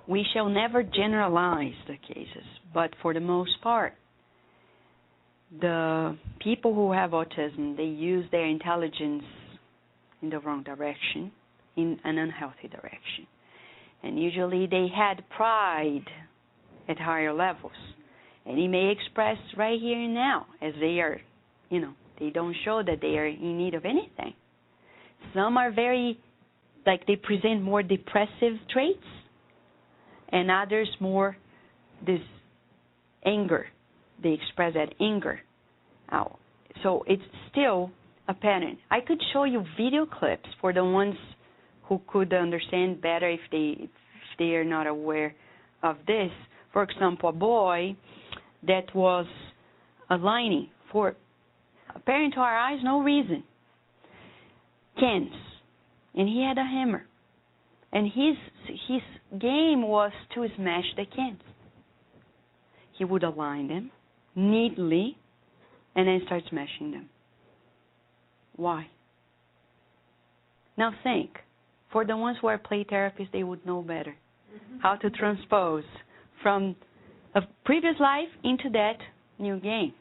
We shall never generalize the cases, but for the most part, the people who have autism, they use their intelligence in the wrong direction, in an unhealthy direction. And usually they had pride at higher levels. And it may express right here and now as they are, they don't show that they are in need of anything. Some are very, they present more depressive traits, and others more this anger. They express that anger. So it's still a pattern. I could show you video clips for the ones who could understand better if they are not aware of this. For example, a boy that was aligning for, apparent to our eyes, no reason, cans, and he had a hammer, and his game was to smash the cans. He would align them neatly and then start smashing them. Why? Now think, for the ones who are play therapists, they would know better how to transpose from a previous life into that new game.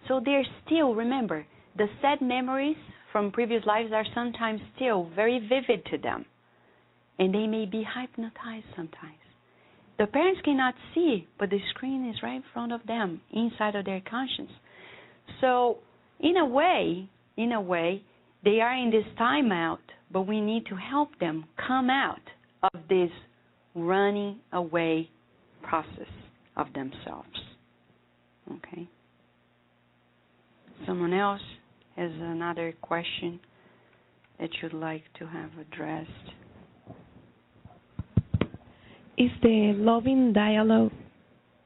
So they're still, remember, the sad memories from previous lives are sometimes still very vivid to them, and they may be hypnotized sometimes. The parents cannot see, but the screen is right in front of them, inside of their conscience. So, in a way, they are in this timeout, but we need to help them come out of this running away process of themselves. Okay? Someone else has another question that you'd like to have addressed? Is the loving dialogue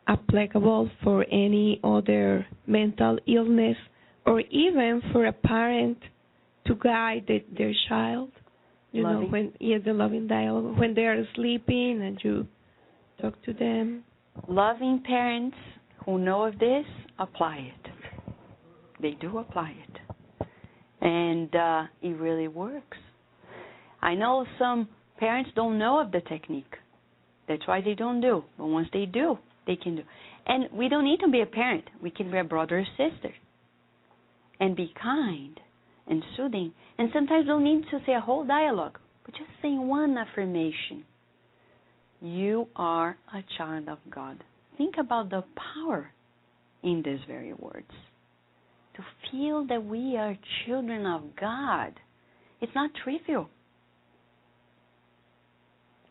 applicable for any other mental illness, or even for a parent to guide their child? You know, the loving dialogue, when they are sleeping and you talk to them. Loving parents who know of this, apply it. They do apply it. And it really works. I know some parents don't know of the technique. That's why they don't do. But once they do, they can do. And we don't need to be a parent. We can be a brother or sister. And be kind and soothing. And sometimes don't need to say a whole dialogue, but just saying one affirmation. You are a child of God. Think about the power in these very words. To feel that we are children of God. It's not trivial.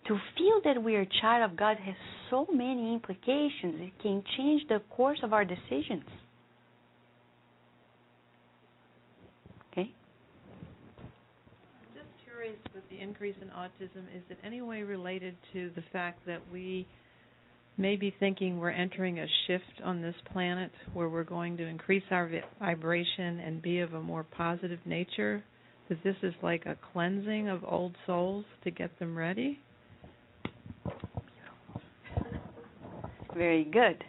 To feel that we are a child of God has so many implications. It can change the course of our decisions. Okay? I'm just curious, with the increase in autism, is it any way related to the fact that we may be thinking we're entering a shift on this planet where we're going to increase our vibration and be of a more positive nature? That this is like a cleansing of old souls to get them ready? Very good.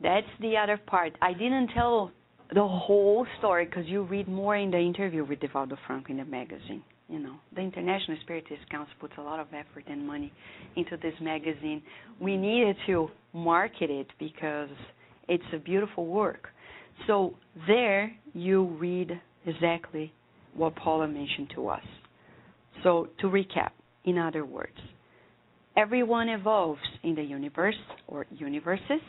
That's the other part. I didn't tell the whole story because you read more in the interview with Divaldo Franco in the magazine. You know, the International Spiritist Council puts a lot of effort and money into this magazine. We needed to market it because it's a beautiful work. So there you read exactly what Paula mentioned to us. So to recap, in other words, everyone evolves in the universe or universes,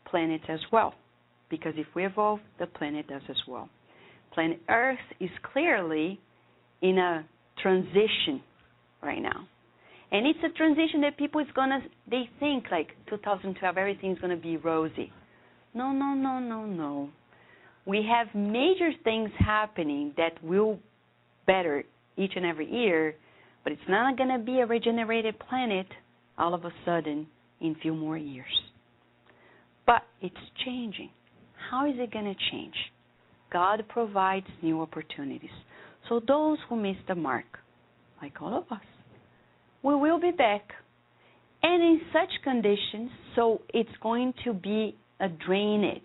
planets as well. Because if we evolve, the planet does as well. Planet Earth is clearly in a transition right now. And it's a transition that people they think like 2012, everything's going to be rosy. No. We have major things happening that will better each and every year, but it's not going to be a regenerated planet all of a sudden in a few more years. But it's changing. How is it going to change? God provides new opportunities. So those who miss the mark, like all of us, we will be back. And in such conditions, so it's going to be a drainage.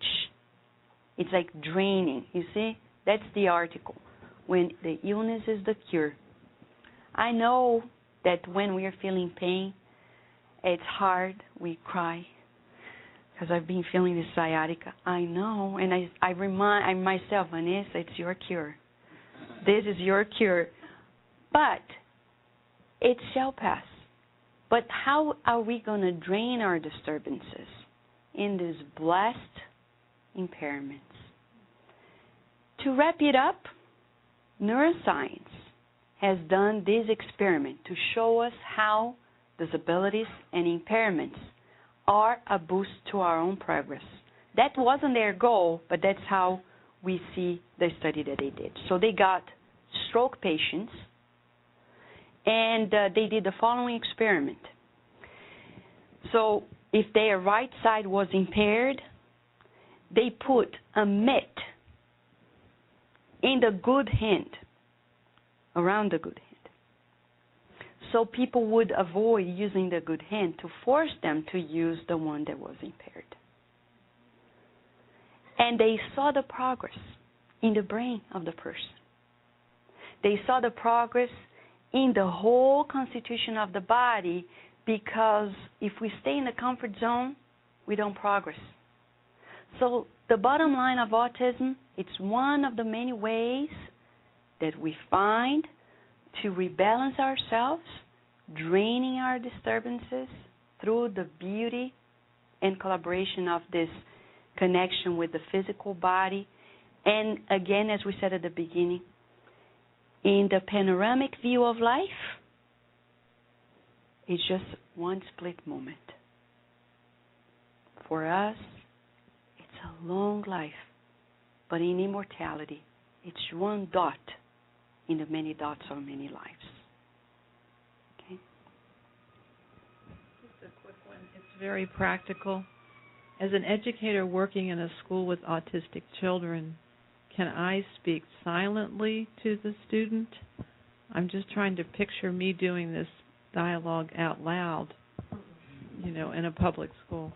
It's like draining. You see, that's the article. When the illness is the cure. I know that when we are feeling pain, it's hard, we cry. because I've been feeling this sciatica. I know, and I remind myself, Vanessa, it's your cure. This is your cure. But it shall pass. But how are we going to drain our disturbances in these blessed impairments? To wrap it up, neuroscience has done this experiment to show us how disabilities and impairments are a boost to our own progress. That wasn't their goal, but that's how we see the study that they did. So they got stroke patients, and they did the following experiment. So if their right side was impaired, they put a mitt in the good hand, around the good hand. So people would avoid using the good hand to force them to use the one that was impaired. And they saw the progress in the brain of the person. They saw the progress in the whole constitution of the body, because if we stay in the comfort zone, we don't progress. So the bottom line of autism, it's one of the many ways that we find to rebalance ourselves, draining our disturbances through the beauty and collaboration of this connection with the physical body. And again, as we said at the beginning, in the panoramic view of life, it's just one split moment. For us, it's a long life, but in immortality, it's one dot in the many dots of many lives. Okay? Just a quick one. It's very practical. As an educator working in a school with autistic children, can I speak silently to the student? I'm just trying to picture me doing this dialogue out loud, in a public school.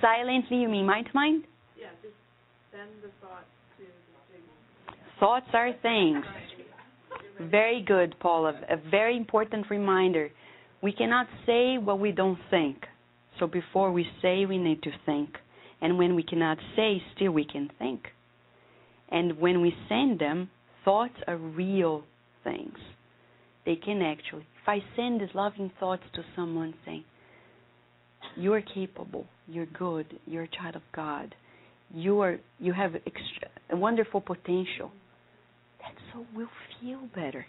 Silently, you mean mind to mind? Yeah, just send the thoughts to the student. Thoughts are things. Very good, Paula. A very important reminder. We cannot say what we don't think. So before we say, we need to think. And when we cannot say, still we can think. And when we send them, thoughts are real things. They can actually, if I send these loving thoughts to someone saying, you are capable, you're good, you're a child of God, you have a wonderful potential, that soul will feel better.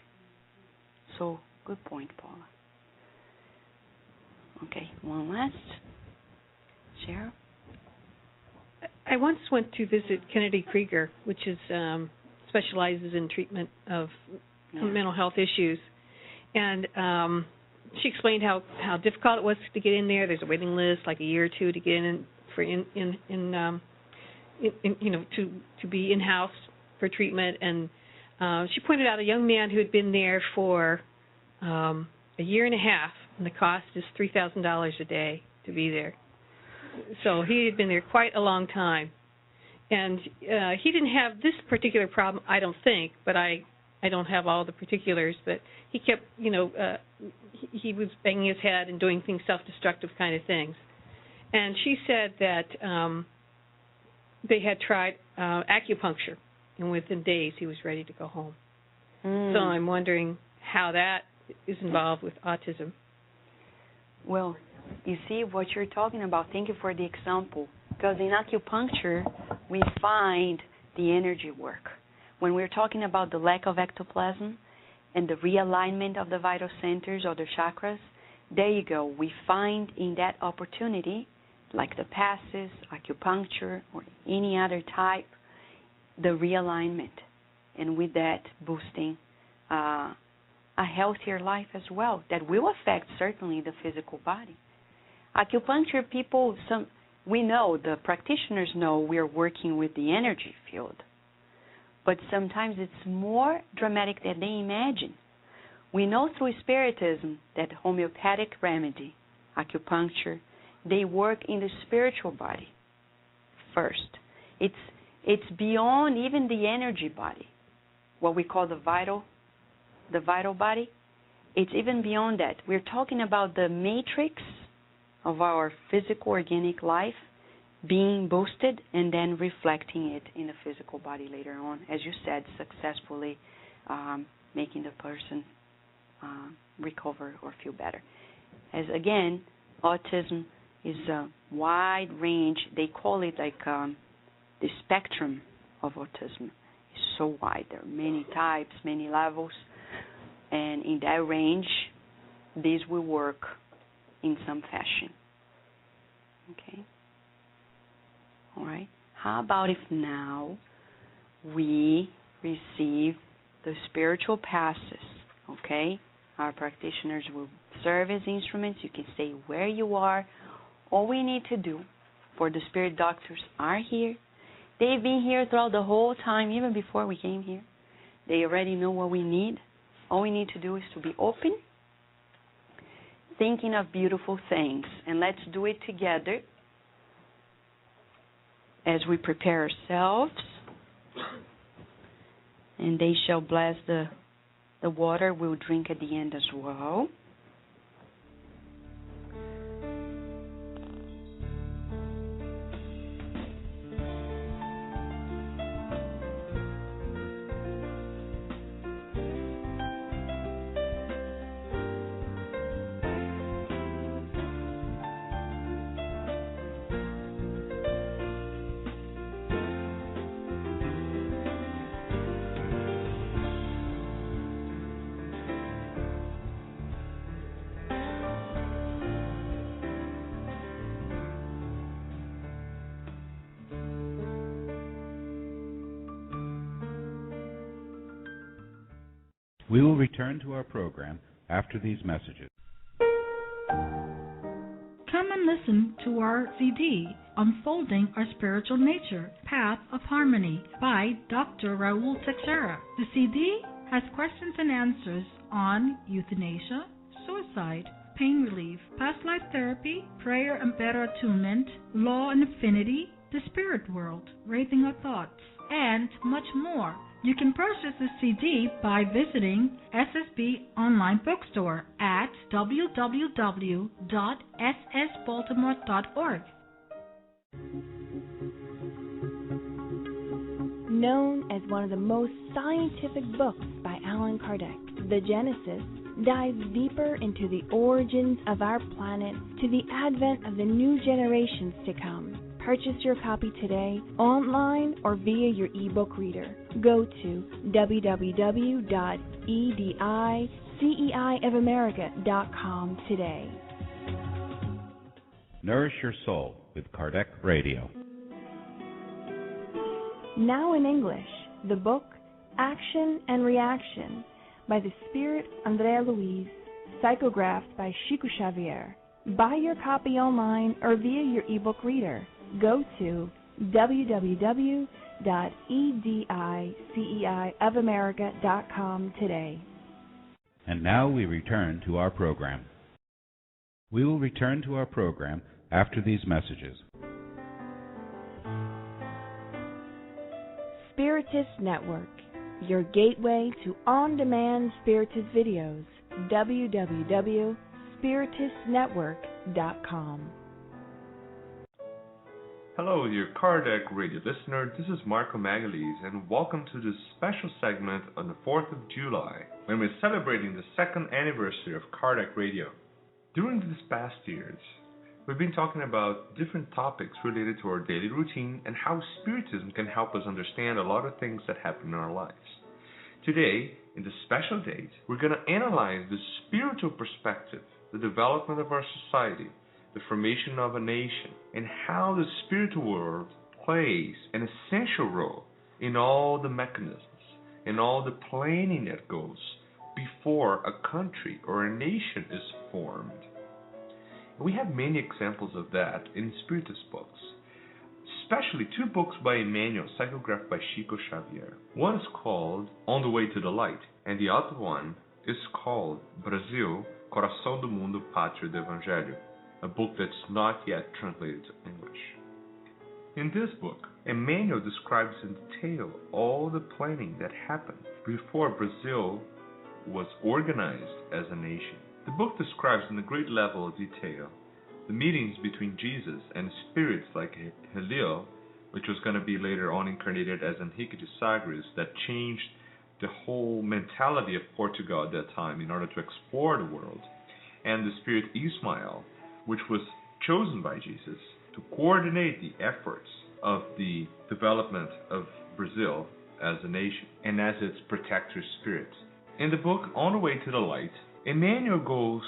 So, good point, Paula. Okay, one last. Cheryl? I once went to visit Kennedy Krieger, which is specializes in treatment of mental health issues, and she explained how difficult it was to get in there. There's a waiting list, like a year or two, to get in to be in-house for treatment. And she pointed out a young man who had been there for a year and a half, and the cost is $3,000 a day to be there. So he had been there quite a long time. And he didn't have this particular problem, I don't think, but I don't have all the particulars, but he kept, he was banging his head and doing things, self-destructive kind of things. And she said that they had tried acupuncture, and within days he was ready to go home. So I'm wondering how that is involved with autism. Well, you see what you're talking about. Thank you for the example. Because in acupuncture, we find the energy work. When we're talking about the lack of ectoplasm and the realignment of the vital centers or the chakras, there you go. We find in that opportunity, like the passes, acupuncture, or any other type, the realignment. And with that, boosting a healthier life as well. That will affect, certainly, the physical body. Acupuncture people, we know, the practitioners know we're working with the energy field. But sometimes it's more dramatic than they imagine. We know through Spiritism that homeopathic remedy, acupuncture, they work in the spiritual body first. It's beyond even the energy body, what we call the vital body. it's even beyond that. We're talking about the matrix of our physical organic life being boosted and then reflecting it in the physical body later on, as you said, successfully making the person recover or feel better. As again, autism is a wide range. They call it like the spectrum of autism is so wide. There are many types, many levels, and in that range, this will work in some fashion. Okay? All right? How about if now we receive the spiritual passes, okay? Our practitioners will serve as instruments. You can stay where you are. All we need to do, for the spirit doctors are here. They've been here throughout the whole time, even before we came here. They already know what we need. All we need to do is to be open, thinking of beautiful things. And let's do it together as we prepare ourselves. And they shall bless the water. We'll drink at the end as well. We will return to our program after these messages. Come and listen to our CD, Unfolding Our Spiritual Nature, Path of Harmony, by Dr. Raul Teixeira. The CD has questions and answers on euthanasia, suicide, pain relief, past life therapy, prayer and better attunement, law and affinity, the spirit world, raising our thoughts, and much more. You can purchase the CD by visiting SSB Online Bookstore at www.ssbaltimore.org. Known as one of the most scientific books by Allan Kardec, The Genesis dives deeper into the origins of our planet to the advent of the new generations to come. Purchase your copy today, online or via your ebook reader. Go to www.ediceiofamerica.com today. Nourish Your Soul with Kardec Radio. Now in English, the book Action and Reaction by the Spirit Andrea Louise, psychographed by Chico Xavier. Buy your copy online or via your ebook reader. Go to www.ediceiofamerica.com today. And now we return to our program. We will return to our program after these messages. Spiritist Network, your gateway to on-demand Spiritist videos. www.spiritistnetwork.com. Hello, dear Kardec Radio listener. This is Marco Magalhães, and welcome to this special segment on the 4th of July, when we're celebrating the 2nd anniversary of Kardec Radio. During these past years, we've been talking about different topics related to our daily routine and how Spiritism can help us understand a lot of things that happen in our lives. Today, in this special date, we're going to analyze the spiritual perspective, the development of our society, the formation of a nation, and how the spiritual world plays an essential role in all the mechanisms, in all the planning that goes before a country or a nation is formed. We have many examples of that in Spiritist books, especially two books by Emmanuel, psychographed by Chico Xavier. One is called On the Way to the Light, and the other one is called Brasil, Coração do Mundo, Pátria do Evangelho, a book that's not yet translated to English. In this book, Emmanuel describes in detail all the planning that happened before Brazil was organized as a nation. The book describes in a great level of detail the meetings between Jesus and spirits like Heliel, which was going to be later on incarnated as Henrique de Sagres, that changed the whole mentality of Portugal at that time in order to explore the world, and the spirit Ismael, which was chosen by Jesus to coordinate the efforts of the development of Brazil as a nation and as its protector spirit. In the book On the Way to the Light, Emmanuel goes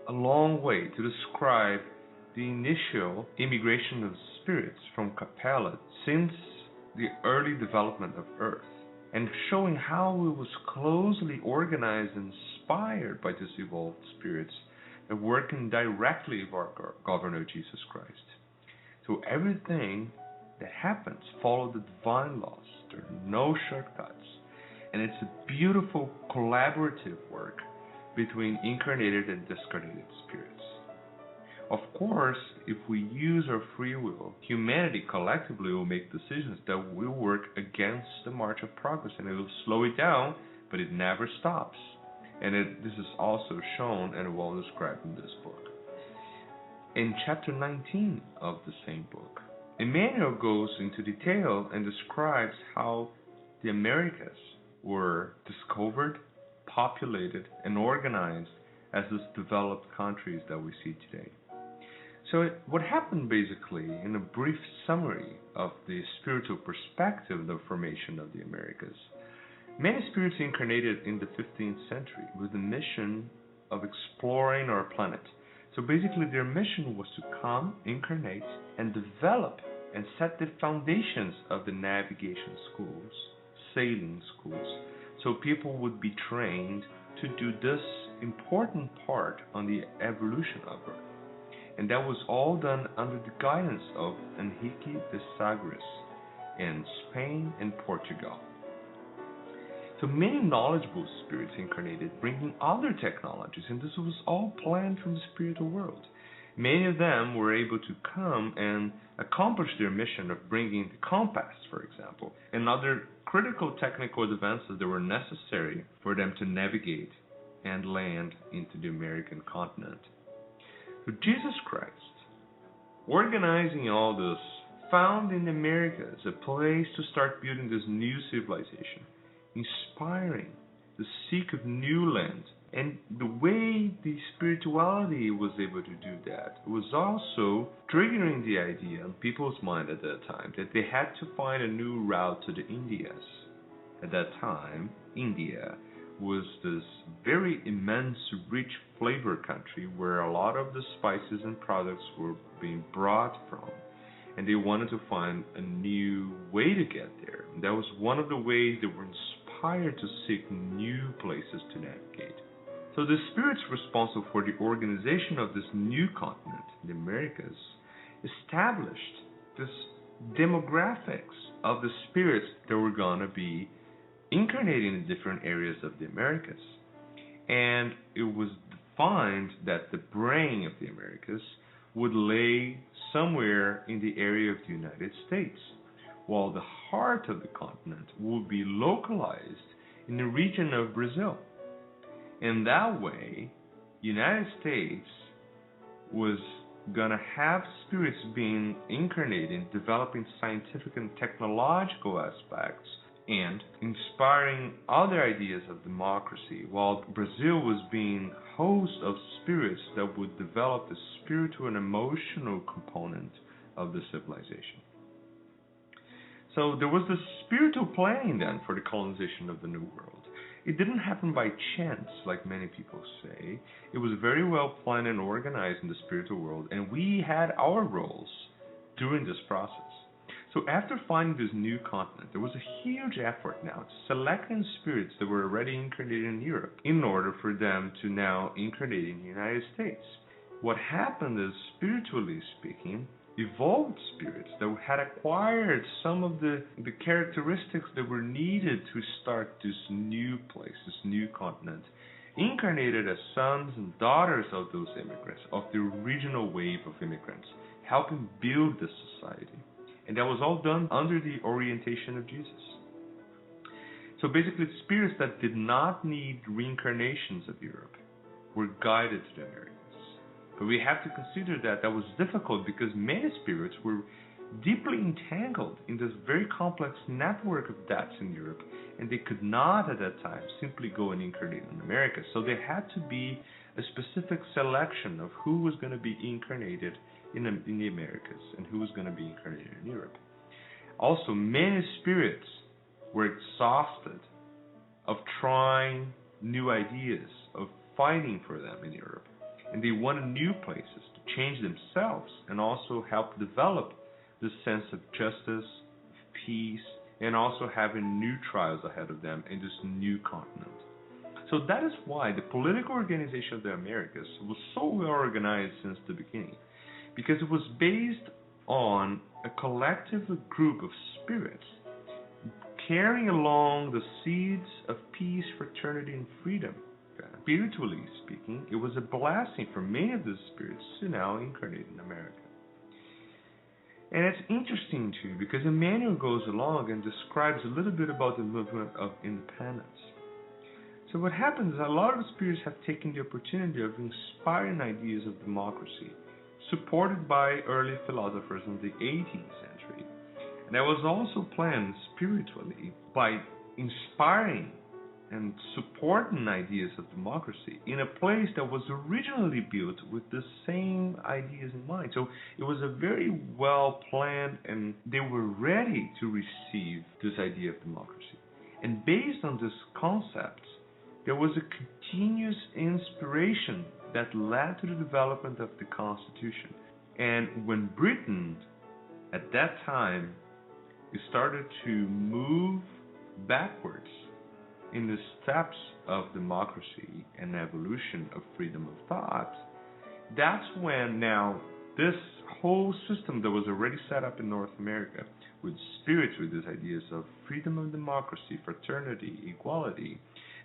a long way to describe the initial immigration of spirits from Capella since the early development of Earth, and showing how it was closely organized and inspired by these evolved spirits and working directly with our governor Jesus Christ. So everything that happens follows the divine laws. There are no shortcuts. And it's a beautiful collaborative work between incarnated and discarnated spirits. Of course, if we use our free will, humanity collectively will make decisions that will work against the march of progress, and it will slow it down, but it never stops. And this is also shown and well described in this book. In chapter 19 of the same book, Emmanuel goes into detail and describes how the Americas were discovered, populated, and organized as these developed countries that we see today. So what happened basically, in a brief summary of the spiritual perspective of the formation of the Americas, many spirits incarnated in the 15th century with the mission of exploring our planet. So basically their mission was to come, incarnate, and develop and set the foundations of the navigation schools, sailing schools, so people would be trained to do this important part on the evolution of Earth. And that was all done under the guidance of Henrique de Sagres in Spain and Portugal. So many knowledgeable spirits incarnated, bringing other technologies, and this was all planned from the spiritual world. Many of them were able to come and accomplish their mission of bringing the compass, for example, and other critical technical advances that were necessary for them to navigate and land into the American continent. So Jesus Christ, organizing all this, found in the Americas a place to start building this new civilization, inspiring the seek of new land. And the way the spirituality was able to do that was also triggering the idea in people's mind at that time that they had to find a new route to the Indias. At that time, India was this very immense, rich flavor country where a lot of the spices and products were being brought from. And they wanted to find a new way to get there. And that was one of the ways they were inspired to seek new places to navigate. So the spirits responsible for the organization of this new continent, the Americas, established this demographics of the spirits that were going to be incarnating in different areas of the Americas. And it was defined that the brain of the Americas would lay somewhere in the area of the United States, while the heart of the continent would be localized in the region of Brazil. In that way, United States was going to have spirits being incarnated, developing scientific and technological aspects, and inspiring other ideas of democracy, while Brazil was being host of spirits that would develop the spiritual and emotional component of the civilization. So there was this spiritual planning then for the colonization of the New World. It didn't happen by chance, like many people say. It was very well planned and organized in the spiritual world, and we had our roles during this process. So after finding this new continent, there was a huge effort now to selecting spirits that were already incarnated in Europe in order for them to now incarnate in the United States. What happened is, spiritually speaking, evolved spirits that had acquired some of the characteristics that were needed to start this new place, this new continent, incarnated as sons and daughters of those immigrants, of the original wave of immigrants, helping build this society. And that was all done under the orientation of Jesus. So basically, spirits that did not need reincarnations of Europe were guided to the Americas. But we have to consider that was difficult because many spirits were deeply entangled in this very complex network of deaths in Europe, and they could not at that time simply go and incarnate in America. So there had to be a specific selection of who was going to be incarnated in the Americas and who was going to be incarnated in Europe. Also, many spirits were exhausted of trying new ideas, of fighting for them in Europe. And they wanted new places to change themselves and also help develop this sense of justice, peace, and also having new trials ahead of them in this new continent. So that is why the political organization of the Americas was so well organized since the beginning, because it was based on a collective group of spirits carrying along the seeds of peace, fraternity, and freedom. Spiritually speaking, it was a blessing for many of these spirits to now incarnate in America. And it's interesting too, because Emmanuel goes along and describes a little bit about the movement of independence. So what happens is a lot of the spirits have taken the opportunity of inspiring ideas of democracy, supported by early philosophers in the 18th century. And that was also planned spiritually by inspiring and supporting ideas of democracy in a place that was originally built with the same ideas in mind. So it was a very well planned, and they were ready to receive this idea of democracy. And based on this concept, there was a continuous inspiration that led to the development of the Constitution. And when Britain, at that time, started to move backwards in the steps of democracy and evolution of freedom of thought, that's when now this whole system that was already set up in North America with spirits, with these ideas of freedom of democracy, fraternity, equality,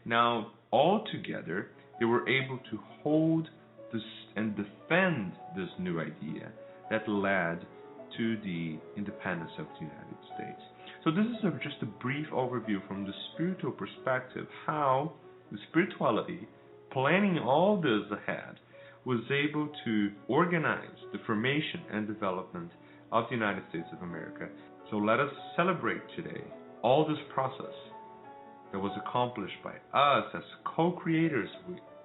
now all together they were able to hold this and defend this new idea that led to the independence of the United States. So this is just a brief overview from the spiritual perspective, how the spirituality, planning all this ahead, was able to organize the formation and development of the United States of America. So let us celebrate today all this process that was accomplished by us as co-creators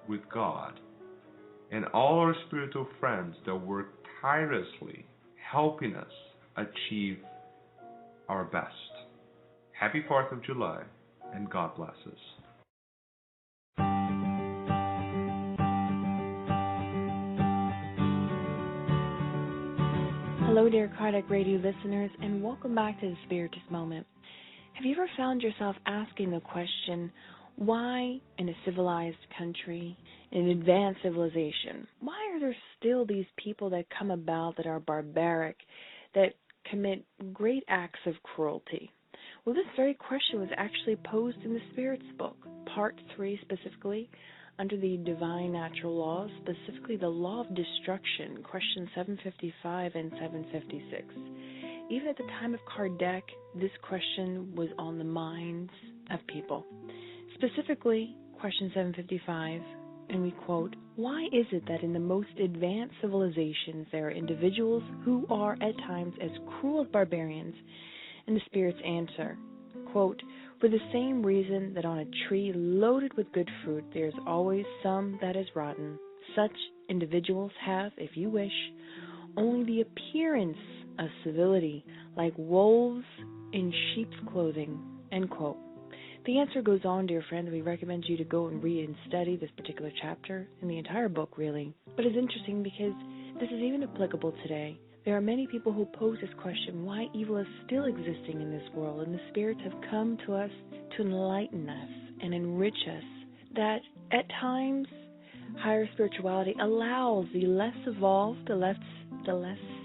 with God and all our spiritual friends that work tirelessly helping us achieve our best. Happy 4th of July, and God bless us. Hello, dear Kardec Radio listeners, and welcome back to the Spiritist Moment. Have you ever found yourself asking the question, why in a civilized country, in an advanced civilization, why are there still these people that come about that are barbaric, that commit great acts of cruelty? Well, this very question was actually posed in the Spirit's book, Part 3 specifically, under the Divine Natural Laws, specifically the Law of Destruction, questions 755 and 756. Even at the time of Kardec, this question was on the minds of people. Specifically, question 755, and we quote, "Why is it that in the most advanced civilizations there are individuals who are at times as cruel as barbarians?" And the spirits answer, quote, "For the same reason that on a tree loaded with good fruit there is always some that is rotten, such individuals have, if you wish, only the appearance of civility, like wolves in sheep's clothing," end quote. The answer goes on, dear friend. We recommend you to go and read and study this particular chapter and the entire book, really. But it's interesting because this is even applicable today. There are many people who pose this question, why evil is still existing in this world, and the spirits have come to us to enlighten us and enrich us, that at times higher spirituality allows the less evolved, the less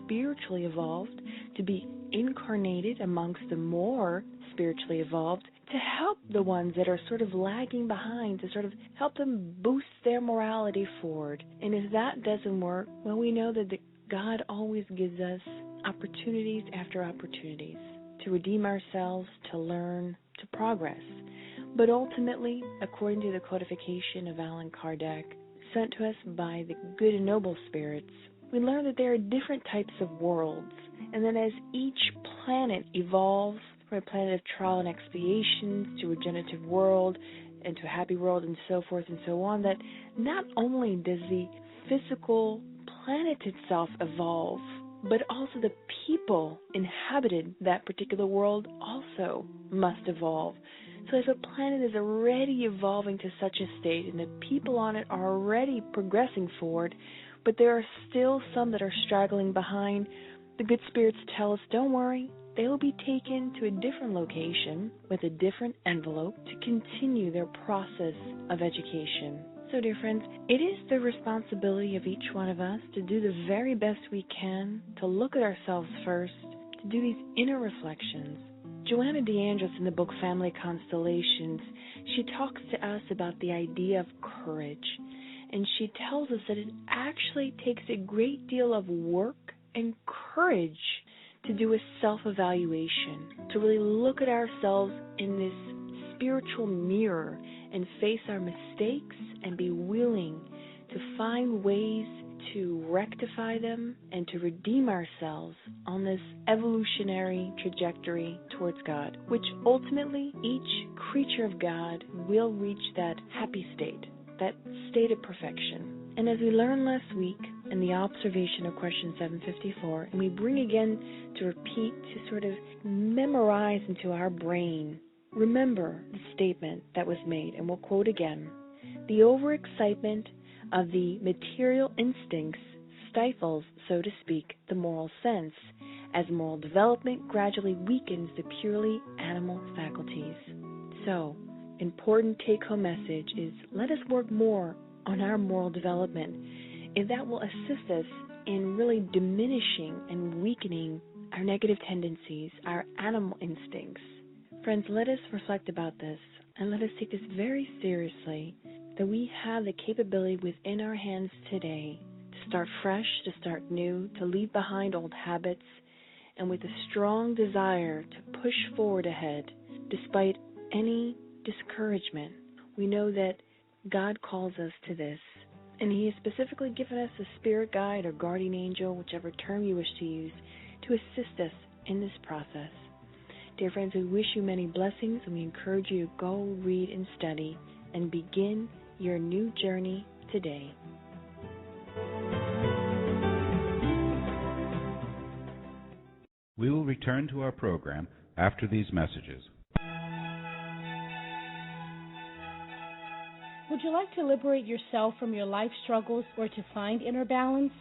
spiritually evolved, to be incarnated amongst the more spiritually evolved, to help the ones that are sort of lagging behind, to sort of help them boost their morality forward. And if that doesn't work, well, we know that God always gives us opportunities after opportunities to redeem ourselves, to learn, to progress. But ultimately, according to the codification of Allan Kardec, sent to us by the good and noble spirits, we learn that there are different types of worlds, and that as each planet evolves from a planet of trial and expiation to a regenerative world, and to a happy world, and so forth and so on, that not only does the physical planet itself evolve, but also the people inhabited that particular world also must evolve. So if a planet is already evolving to such a state and the people on it are already progressing forward, but there are still some that are straggling behind, the good spirits tell us, don't worry, they will be taken to a different location with a different envelope to continue their process of education. So, dear friends, it is the responsibility of each one of us to do the very best we can, to look at ourselves first, to do these inner reflections. Joanna DeAndres, in the book Family Constellations, she talks to us about the idea of courage. And she tells us that it actually takes a great deal of work and courage to do a self-evaluation, to really look at ourselves in this spiritual mirror and face our mistakes and be willing to find ways to rectify them and to redeem ourselves on this evolutionary trajectory towards God, which ultimately each creature of God will reach that happy state, that state of perfection. And as we learned last week in the observation of question 754, and we bring again to repeat, to sort of memorize into our brain, remember the statement that was made, and we'll quote again. The overexcitement of the material instincts stifles, so to speak, the moral sense, as moral development gradually weakens the purely animal faculties. So, important take-home message is let us work more on our moral development, if that will assist us in really diminishing and weakening our negative tendencies, our animal instincts. Friends, let us reflect about this, and let us take this very seriously, that we have the capability within our hands today to start fresh, to start new, to leave behind old habits, and with a strong desire to push forward ahead despite any discouragement. We know that God calls us to this, and He has specifically given us a spirit guide or guardian angel, whichever term you wish to use, to assist us in this process. Dear friends, we wish you many blessings, and we encourage you to go read and study and begin your new journey today. We will return to our program after these messages. Would you like to liberate yourself from your life struggles or to find inner balance?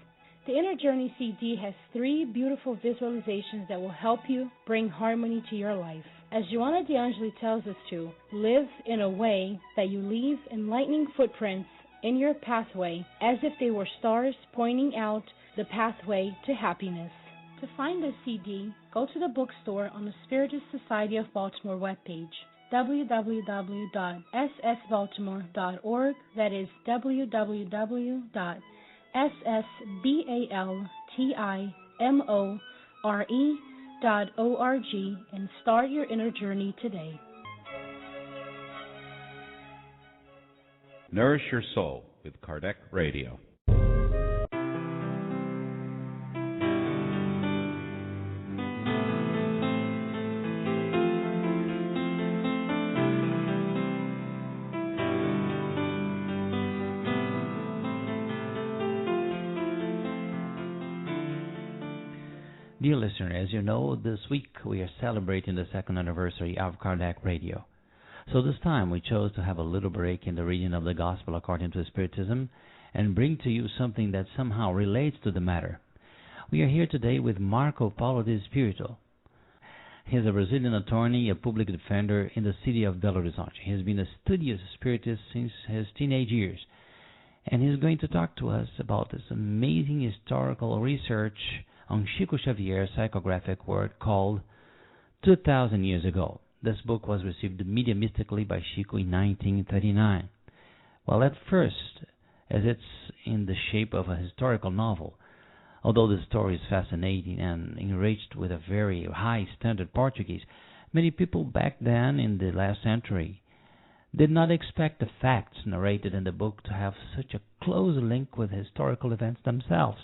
The Inner Journey CD has 3 beautiful visualizations that will help you bring harmony to your life. As Joanna DeAngeli tells us to, live in a way that you leave enlightening footprints in your pathway as if they were stars pointing out the pathway to happiness. To find this CD, go to the bookstore on the Spiritist Society of Baltimore webpage, www.ssbaltimore.org. That is www.ssbaltimore.org, and start your inner journey today. Nourish Your Soul with Kardec Radio. Dear listener, as you know, this week we are celebrating the 2nd anniversary of Kardec Radio. So this time we chose to have a little break in the reading of the Gospel according to Spiritism and bring to you something that somehow relates to the matter. We are here today with Marco Paulo de Espírito. He is a Brazilian attorney, a public defender in the city of Belo Horizonte. He has been a studious spiritist since his teenage years, and he is going to talk to us about this amazing historical research on Chico Xavier's psychographic work called 2,000 Years Ago. This book was received mediumistically by Chico in 1939. Well, at first, as it's in the shape of a historical novel, although the story is fascinating and enriched with a very high standard Portuguese, many people back then in the last century did not expect the facts narrated in the book to have such a close link with historical events themselves.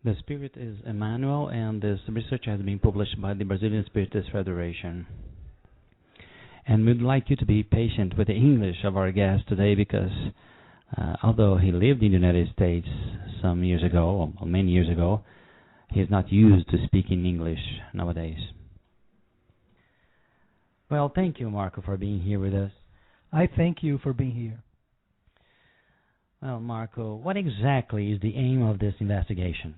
The spirit is Emmanuel, and this research has been published by the Brazilian Spiritist Federation. And we'd like you to be patient with the English of our guest today because although he lived in the United States some years ago, or many years ago, he is not used to speaking English nowadays. Well, thank you, Marco, for being here with us. I thank you for being here. Well, Marco, what exactly is the aim of this investigation?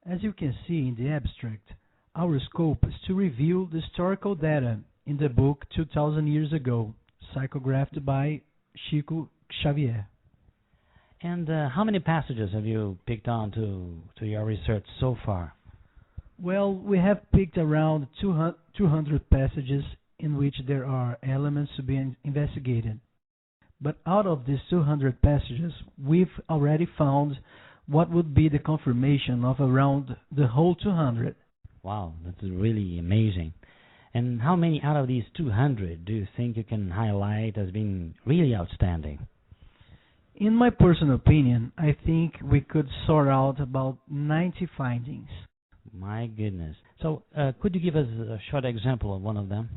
As you can see in the abstract, our scope is to review the historical data in the book 2,000 Years Ago, psychographed by Chico Xavier. And how many passages have you picked on to your research so far? Well, we have picked around 200 passages in which there are elements to be investigated. But out of these 200 passages, we've already found what would be the confirmation of around the whole 200. Wow, that's really amazing. And how many out of these 200 do you think you can highlight as being really outstanding? In my personal opinion, I think we could sort out about 90 findings. My goodness. So, could you give us a short example of one of them?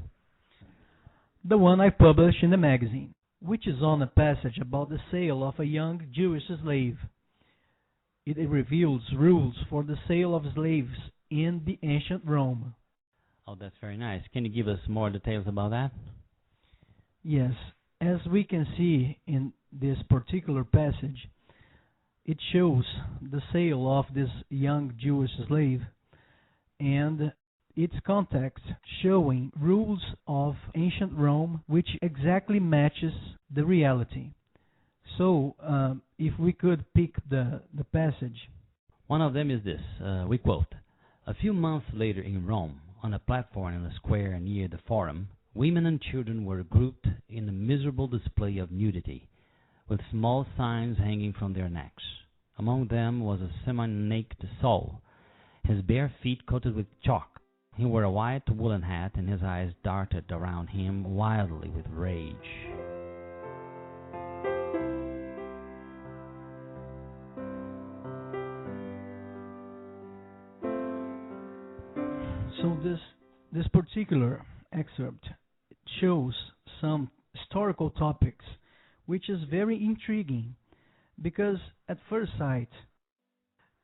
The one I published in the magazine, which is on a passage about the sale of a young Jewish slave. It reveals rules for the sale of slaves in the ancient Rome. Oh, that's very nice. Can you give us more details about that? Yes. As we can see in this particular passage, it shows the sale of this young Jewish slave and its context showing rules of ancient Rome which exactly matches the reality. So, if we could pick the passage. One of them is this, we quote, "A few months later in Rome, on a platform in a square near the Forum, women and children were grouped in a miserable display of nudity, with small signs hanging from their necks. Among them was a semi-naked soul, his bare feet coated with chalk. He wore a white woolen hat, and his eyes darted around him wildly with rage." So this particular excerpt shows some historical topics, which is very intriguing, because at first sight,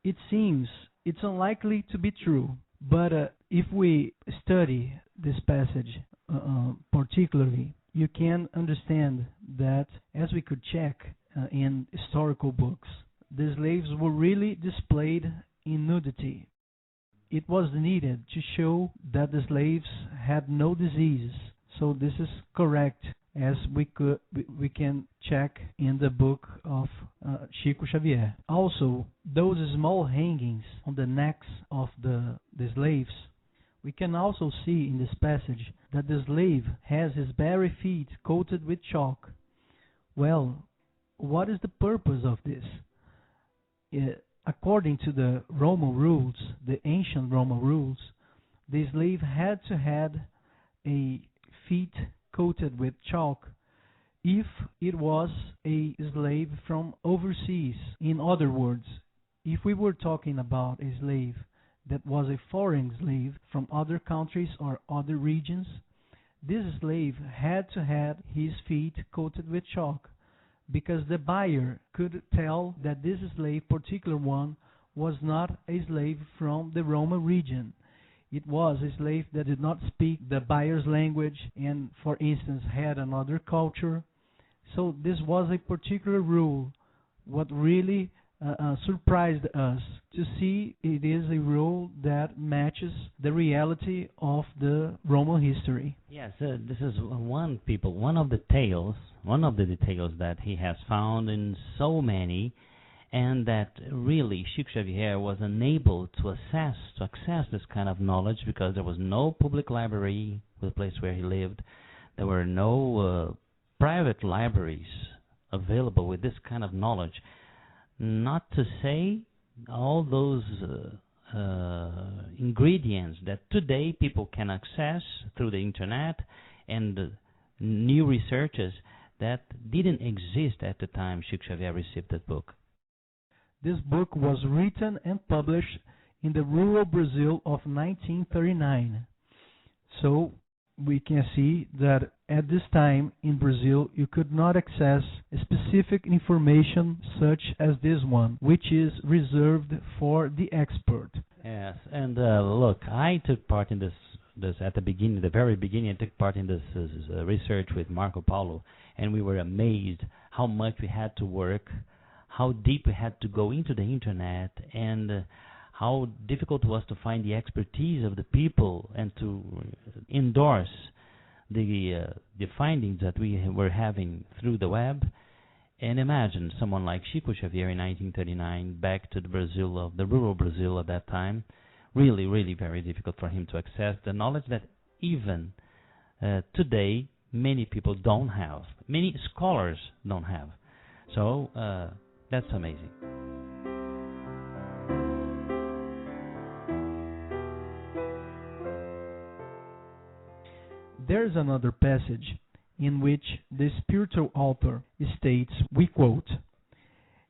it seems it's unlikely to be true. But if we study this passage particularly, you can understand that, as we could check in historical books, the slaves were really displayed in nudity. It was needed to show that the slaves had no disease. So this is correct, as we can check in the book of Chico Xavier. Also, those small hangings on the necks of the slaves, we can also see in this passage that the slave has his bare feet coated with chalk. Well, what is the purpose of this? According to the Roman rules, the ancient Roman rules, the slave had to have a feet coated with chalk if it was a slave from overseas. In other words, if we were talking about a slave that was a foreign slave from other countries or other regions, this slave had to have his feet coated with chalk, because the buyer could tell that this slave, particular one, was not a slave from the Roman region. It was a slave that did not speak the buyer's language and, for instance, had another culture. So this was a particular rule. What really surprised us to see it is a rule that matches the reality of the Roman history. Yes, this is one of the details that he has found in so many, and that really Chico Xavier was unable to access this kind of knowledge, because there was no public library in the place where he lived. There were no private libraries available with this kind of knowledge. Not to say all those ingredients that today people can access through the internet and new researches that didn't exist at the time Chico Xavier received that book. This book was written and published in the rural Brazil of 1939. So we can see that at this time in Brazil you could not access specific information such as this one, which is reserved for the expert. Yes, and look, I took part in this at the very beginning. I took part in this research with Marco Polo, and we were amazed how much we had to work, how deep we had to go into the internet, and how difficult it was to find the expertise of the people and to endorse the findings that we were having through the web. And imagine someone like Chico Xavier in 1939 back to the Brazil of the rural Brazil at that time. Really, really very difficult for him to access the knowledge that even today many people don't have, many scholars don't have. So that's amazing. There is another passage in which the spiritual author states, we quote,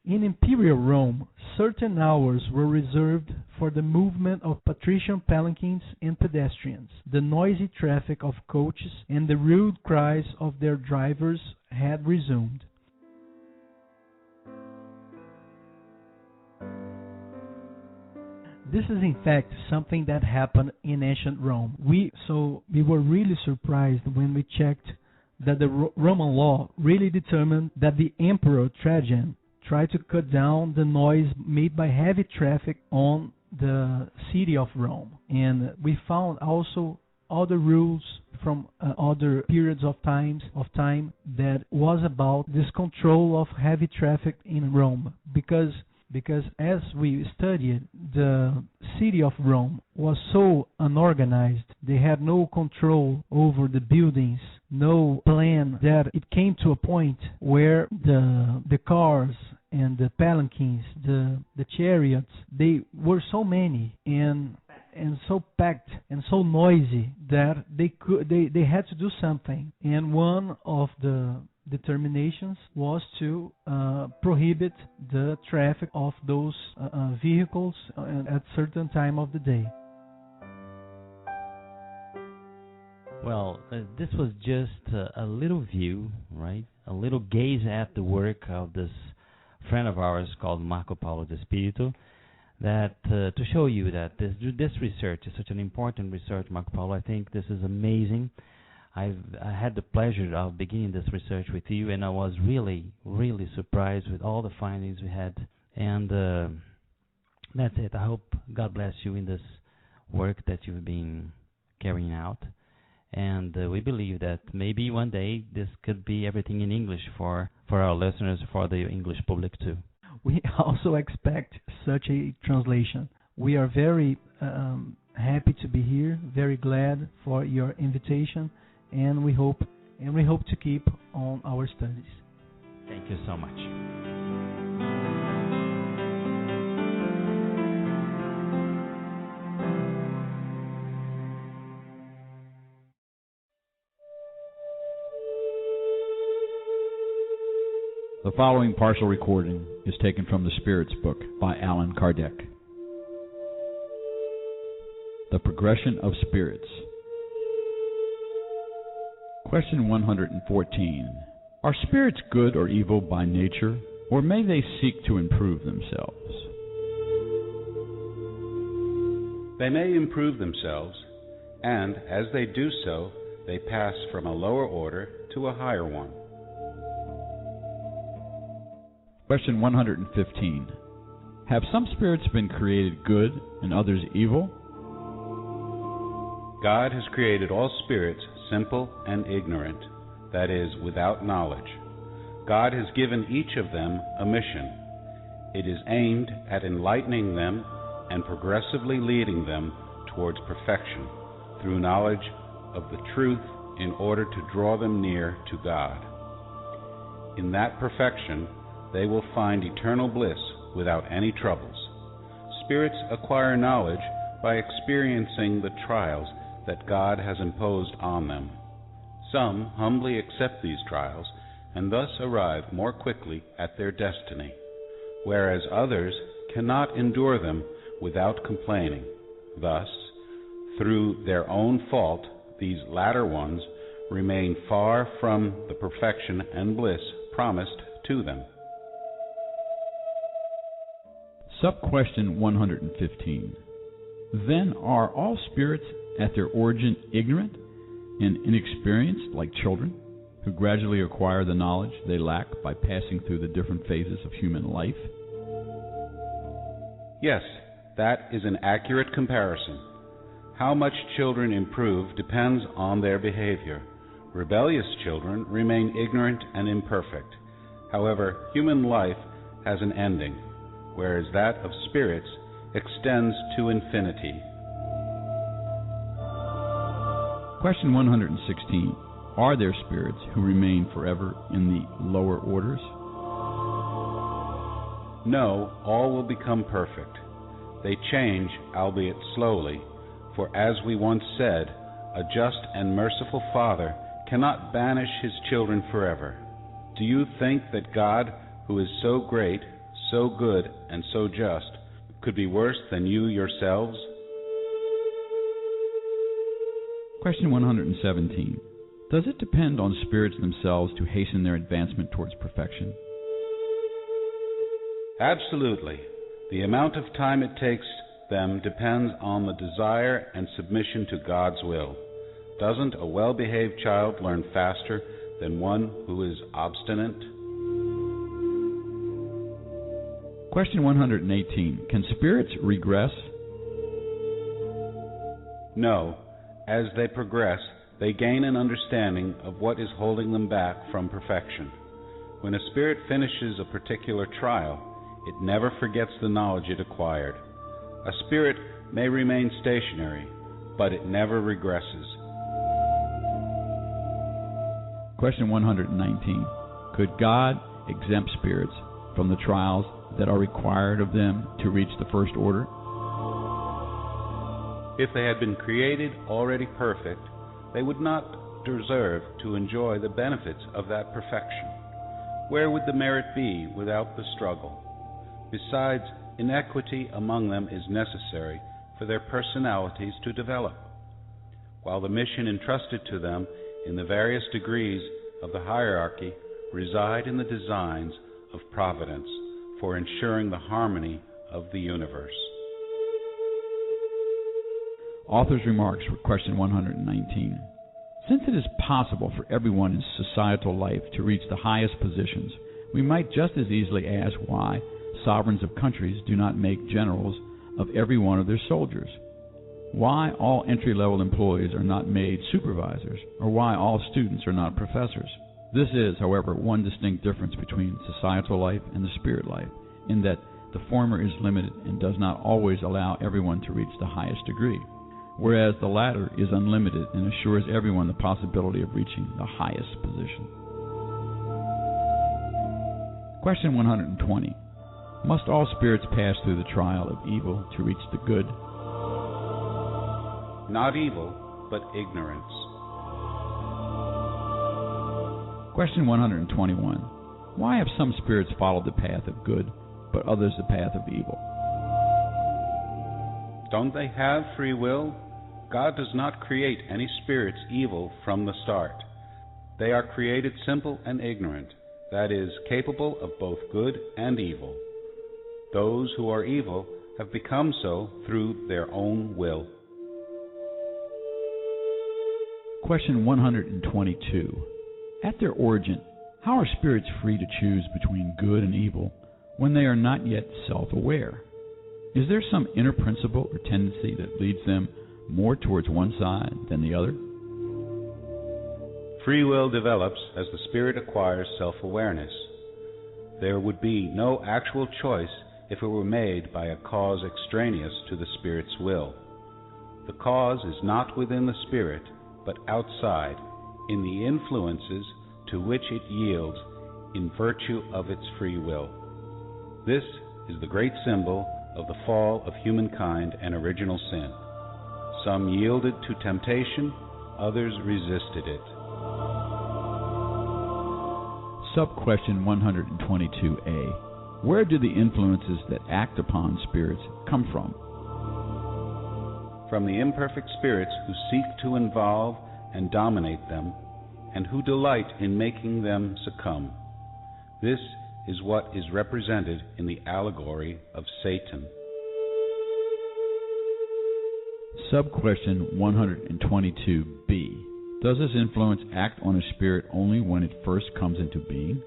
"In imperial Rome, certain hours were reserved for the movement of patrician palanquins and pedestrians. The noisy traffic of coaches and the rude cries of their drivers had resumed. This is in fact something that happened in ancient Rome. We were really surprised when we checked that the Roman law really determined that the Emperor Trajan tried to cut down the noise made by heavy traffic on the city of Rome. And we found also other rules from other periods of time that was about this control of heavy traffic in Rome, because as we studied, the city of Rome was so unorganized. They had no control over the buildings, no plan, that it came to a point where the cars and the palanquins, the chariots, they were so many and so packed and so noisy that they had to do something. And one of the determinations was to prohibit the traffic of those vehicles at certain time of the day. Well, this was just a little view, right? A little gaze at the work of this friend of ours called Marco Polo de Espírito, that to show you that this research is such an important research, Marco Polo. I think this is amazing. I had the pleasure of beginning this research with you, and I was really, really surprised with all the findings we had. And that's it. I hope God bless you in this work that you've been carrying out. And we believe that maybe one day this could be everything in English for our listeners, for the English public too. We also expect such a translation. We are very happy to be here, very glad for your invitation, and we hope to keep on our studies. Thank you so much. The following partial recording is taken from the Spirits book by Allan Kardec. The Progression of Spirits. Question 114. Are spirits good or evil by nature, or may they seek to improve themselves? They may improve themselves, and as they do so, they pass from a lower order to a higher one. Question 115. Have some spirits been created good and others evil? God has created all spirits simple and ignorant, that is, without knowledge. God has given each of them a mission. It is aimed at enlightening them and progressively leading them towards perfection through knowledge of the truth in order to draw them near to God. In that perfection, they will find eternal bliss without any troubles. Spirits acquire knowledge by experiencing the trials that God has imposed on them. Some humbly accept these trials and thus arrive more quickly at their destiny, whereas others cannot endure them without complaining. Thus, through their own fault, these latter ones remain far from the perfection and bliss promised to them. Sub-question 115. Then are all spirits at their origin ignorant and inexperienced like children, who gradually acquire the knowledge they lack by passing through the different phases of human life? Yes, that is an accurate comparison. How much children improve depends on their behavior. Rebellious children remain ignorant and imperfect. However, human life has an ending, whereas that of spirits extends to infinity. Question 116. Are there spirits who remain forever in the lower orders? No, all will become perfect. They change, albeit slowly, for as we once said, a just and merciful Father cannot banish his children forever. Do you think that God, who is so great, so good, and so just, could be worse than you yourselves? Question 117. Does it depend on spirits themselves to hasten their advancement towards perfection? Absolutely. The amount of time it takes them depends on the desire and submission to God's will. Doesn't a well-behaved child learn faster than one who is obstinate? Question 118. Can spirits regress? No. As they progress, they gain an understanding of what is holding them back from perfection. When a spirit finishes a particular trial, it never forgets the knowledge it acquired. A spirit may remain stationary, but it never regresses. Question 119. Could God exempt spirits from the trials that are required of them to reach the first order? If they had been created already perfect, they would not deserve to enjoy the benefits of that perfection. Where would the merit be without the struggle? Besides, inequity among them is necessary for their personalities to develop. While the mission entrusted to them in the various degrees of the hierarchy reside in the designs of providence for ensuring the harmony of the universe. Author's remarks for question 119. Since it is possible for everyone in societal life to reach the highest positions, we might just as easily ask why sovereigns of countries do not make generals of every one of their soldiers. Why all entry-level employees are not made supervisors, or why all students are not professors. This is, however, one distinct difference between societal life and the spirit life, in that the former is limited and does not always allow everyone to reach the highest degree, whereas the latter is unlimited and assures everyone the possibility of reaching the highest position. Question 120. Must all spirits pass through the trial of evil to reach the good? Not evil, but ignorance. Question 121. Why have some spirits followed the path of good, but others the path of evil? Don't they have free will? God does not create any spirits evil from the start. They are created simple and ignorant, that is, capable of both good and evil. Those who are evil have become so through their own will. Question 122. At their origin, how are spirits free to choose between good and evil when they are not yet self-aware? Is there some inner principle or tendency that leads them more towards one side than the other? Free will develops as the spirit acquires self-awareness. There would be no actual choice if it were made by a cause extraneous to the spirit's will. The cause is not within the spirit, but outside, in the influences to which it yields in virtue of its free will. This is the great symbol of the fall of humankind and original sin. Some yielded to temptation, others resisted it. Sub-question 122A. Where do the influences that act upon spirits come from? From the imperfect spirits who seek to involve and dominate them, and who delight in making them succumb. This is what is represented in the allegory of Satan. Sub-question 122B. Does this influence act on a spirit only when it first comes into being?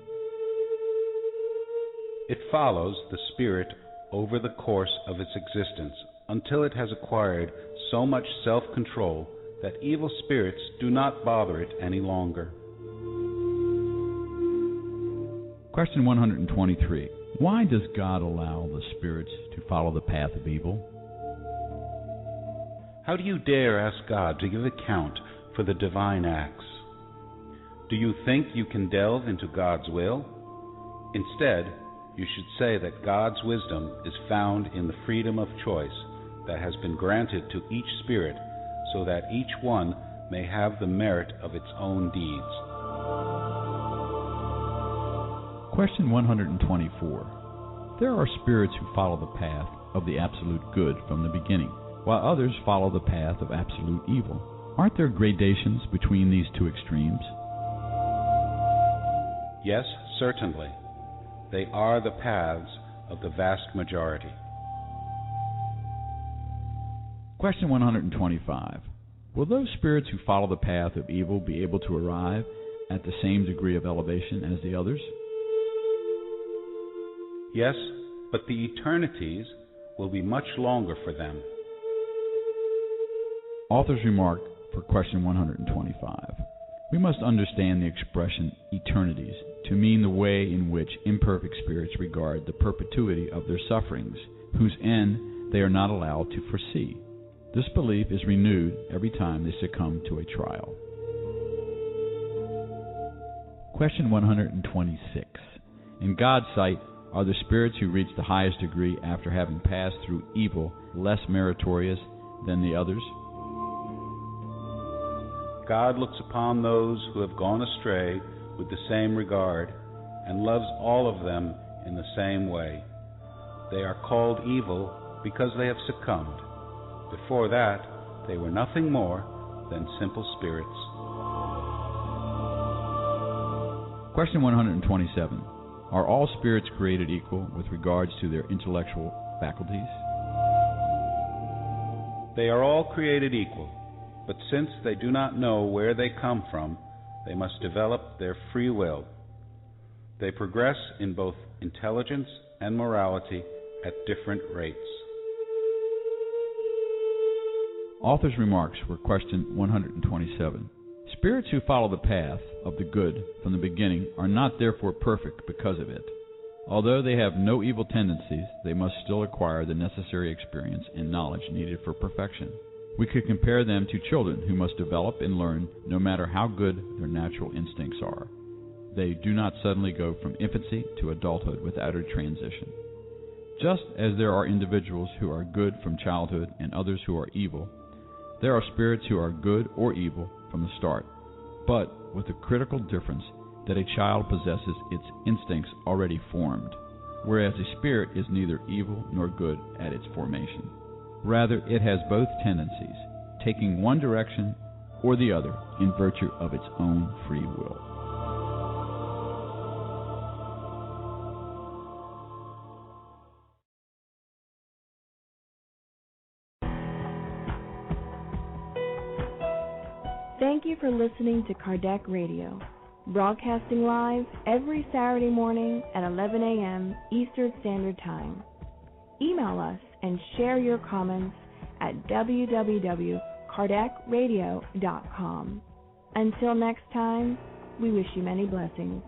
It follows the spirit over the course of its existence until it has acquired so much self-control that evil spirits do not bother it any longer. Question 123. Why does God allow the spirits to follow the path of evil? How do you dare ask God to give account for the divine acts? Do you think you can delve into God's will? Instead, you should say that God's wisdom is found in the freedom of choice that has been granted to each spirit, so that each one may have the merit of its own deeds. Question 124. There are spirits who follow the path of the absolute good from the beginning, while others follow the path of absolute evil. Aren't there gradations between these two extremes? Yes, certainly. They are the paths of the vast majority. Question 125. Will those spirits who follow the path of evil be able to arrive at the same degree of elevation as the others? Yes, but the eternities will be much longer for them. Author's remark for question 125. We must understand the expression eternities to mean the way in which imperfect spirits regard the perpetuity of their sufferings, whose end they are not allowed to foresee. This belief is renewed every time they succumb to a trial. Question 126. In God's sight, are the spirits who reach the highest degree after having passed through evil less meritorious than the others? God looks upon those who have gone astray with the same regard and loves all of them in the same way. They are called evil because they have succumbed. Before that, they were nothing more than simple spirits. Question 127. Are all spirits created equal with regards to their intellectual faculties? They are all created equal, but since they do not know where they come from, they must develop their free will. They progress in both intelligence and morality at different rates. Author's remarks for question 127. Spirits who follow the path of the good from the beginning are not therefore perfect because of it. Although they have no evil tendencies, they must still acquire the necessary experience and knowledge needed for perfection. We could compare them to children who must develop and learn no matter how good their natural instincts are. They do not suddenly go from infancy to adulthood without a transition. Just as there are individuals who are good from childhood and others who are evil, there are spirits who are good or evil from the start, but with the critical difference that a child possesses its instincts already formed, whereas a spirit is neither evil nor good at its formation. Rather, it has both tendencies, taking one direction or the other in virtue of its own free will. Thank you for listening to Kardec Radio, broadcasting live every Saturday morning at 11 a.m. Eastern Standard Time. Email us and share your comments at www.kardecradio.com. Until next time, we wish you many blessings.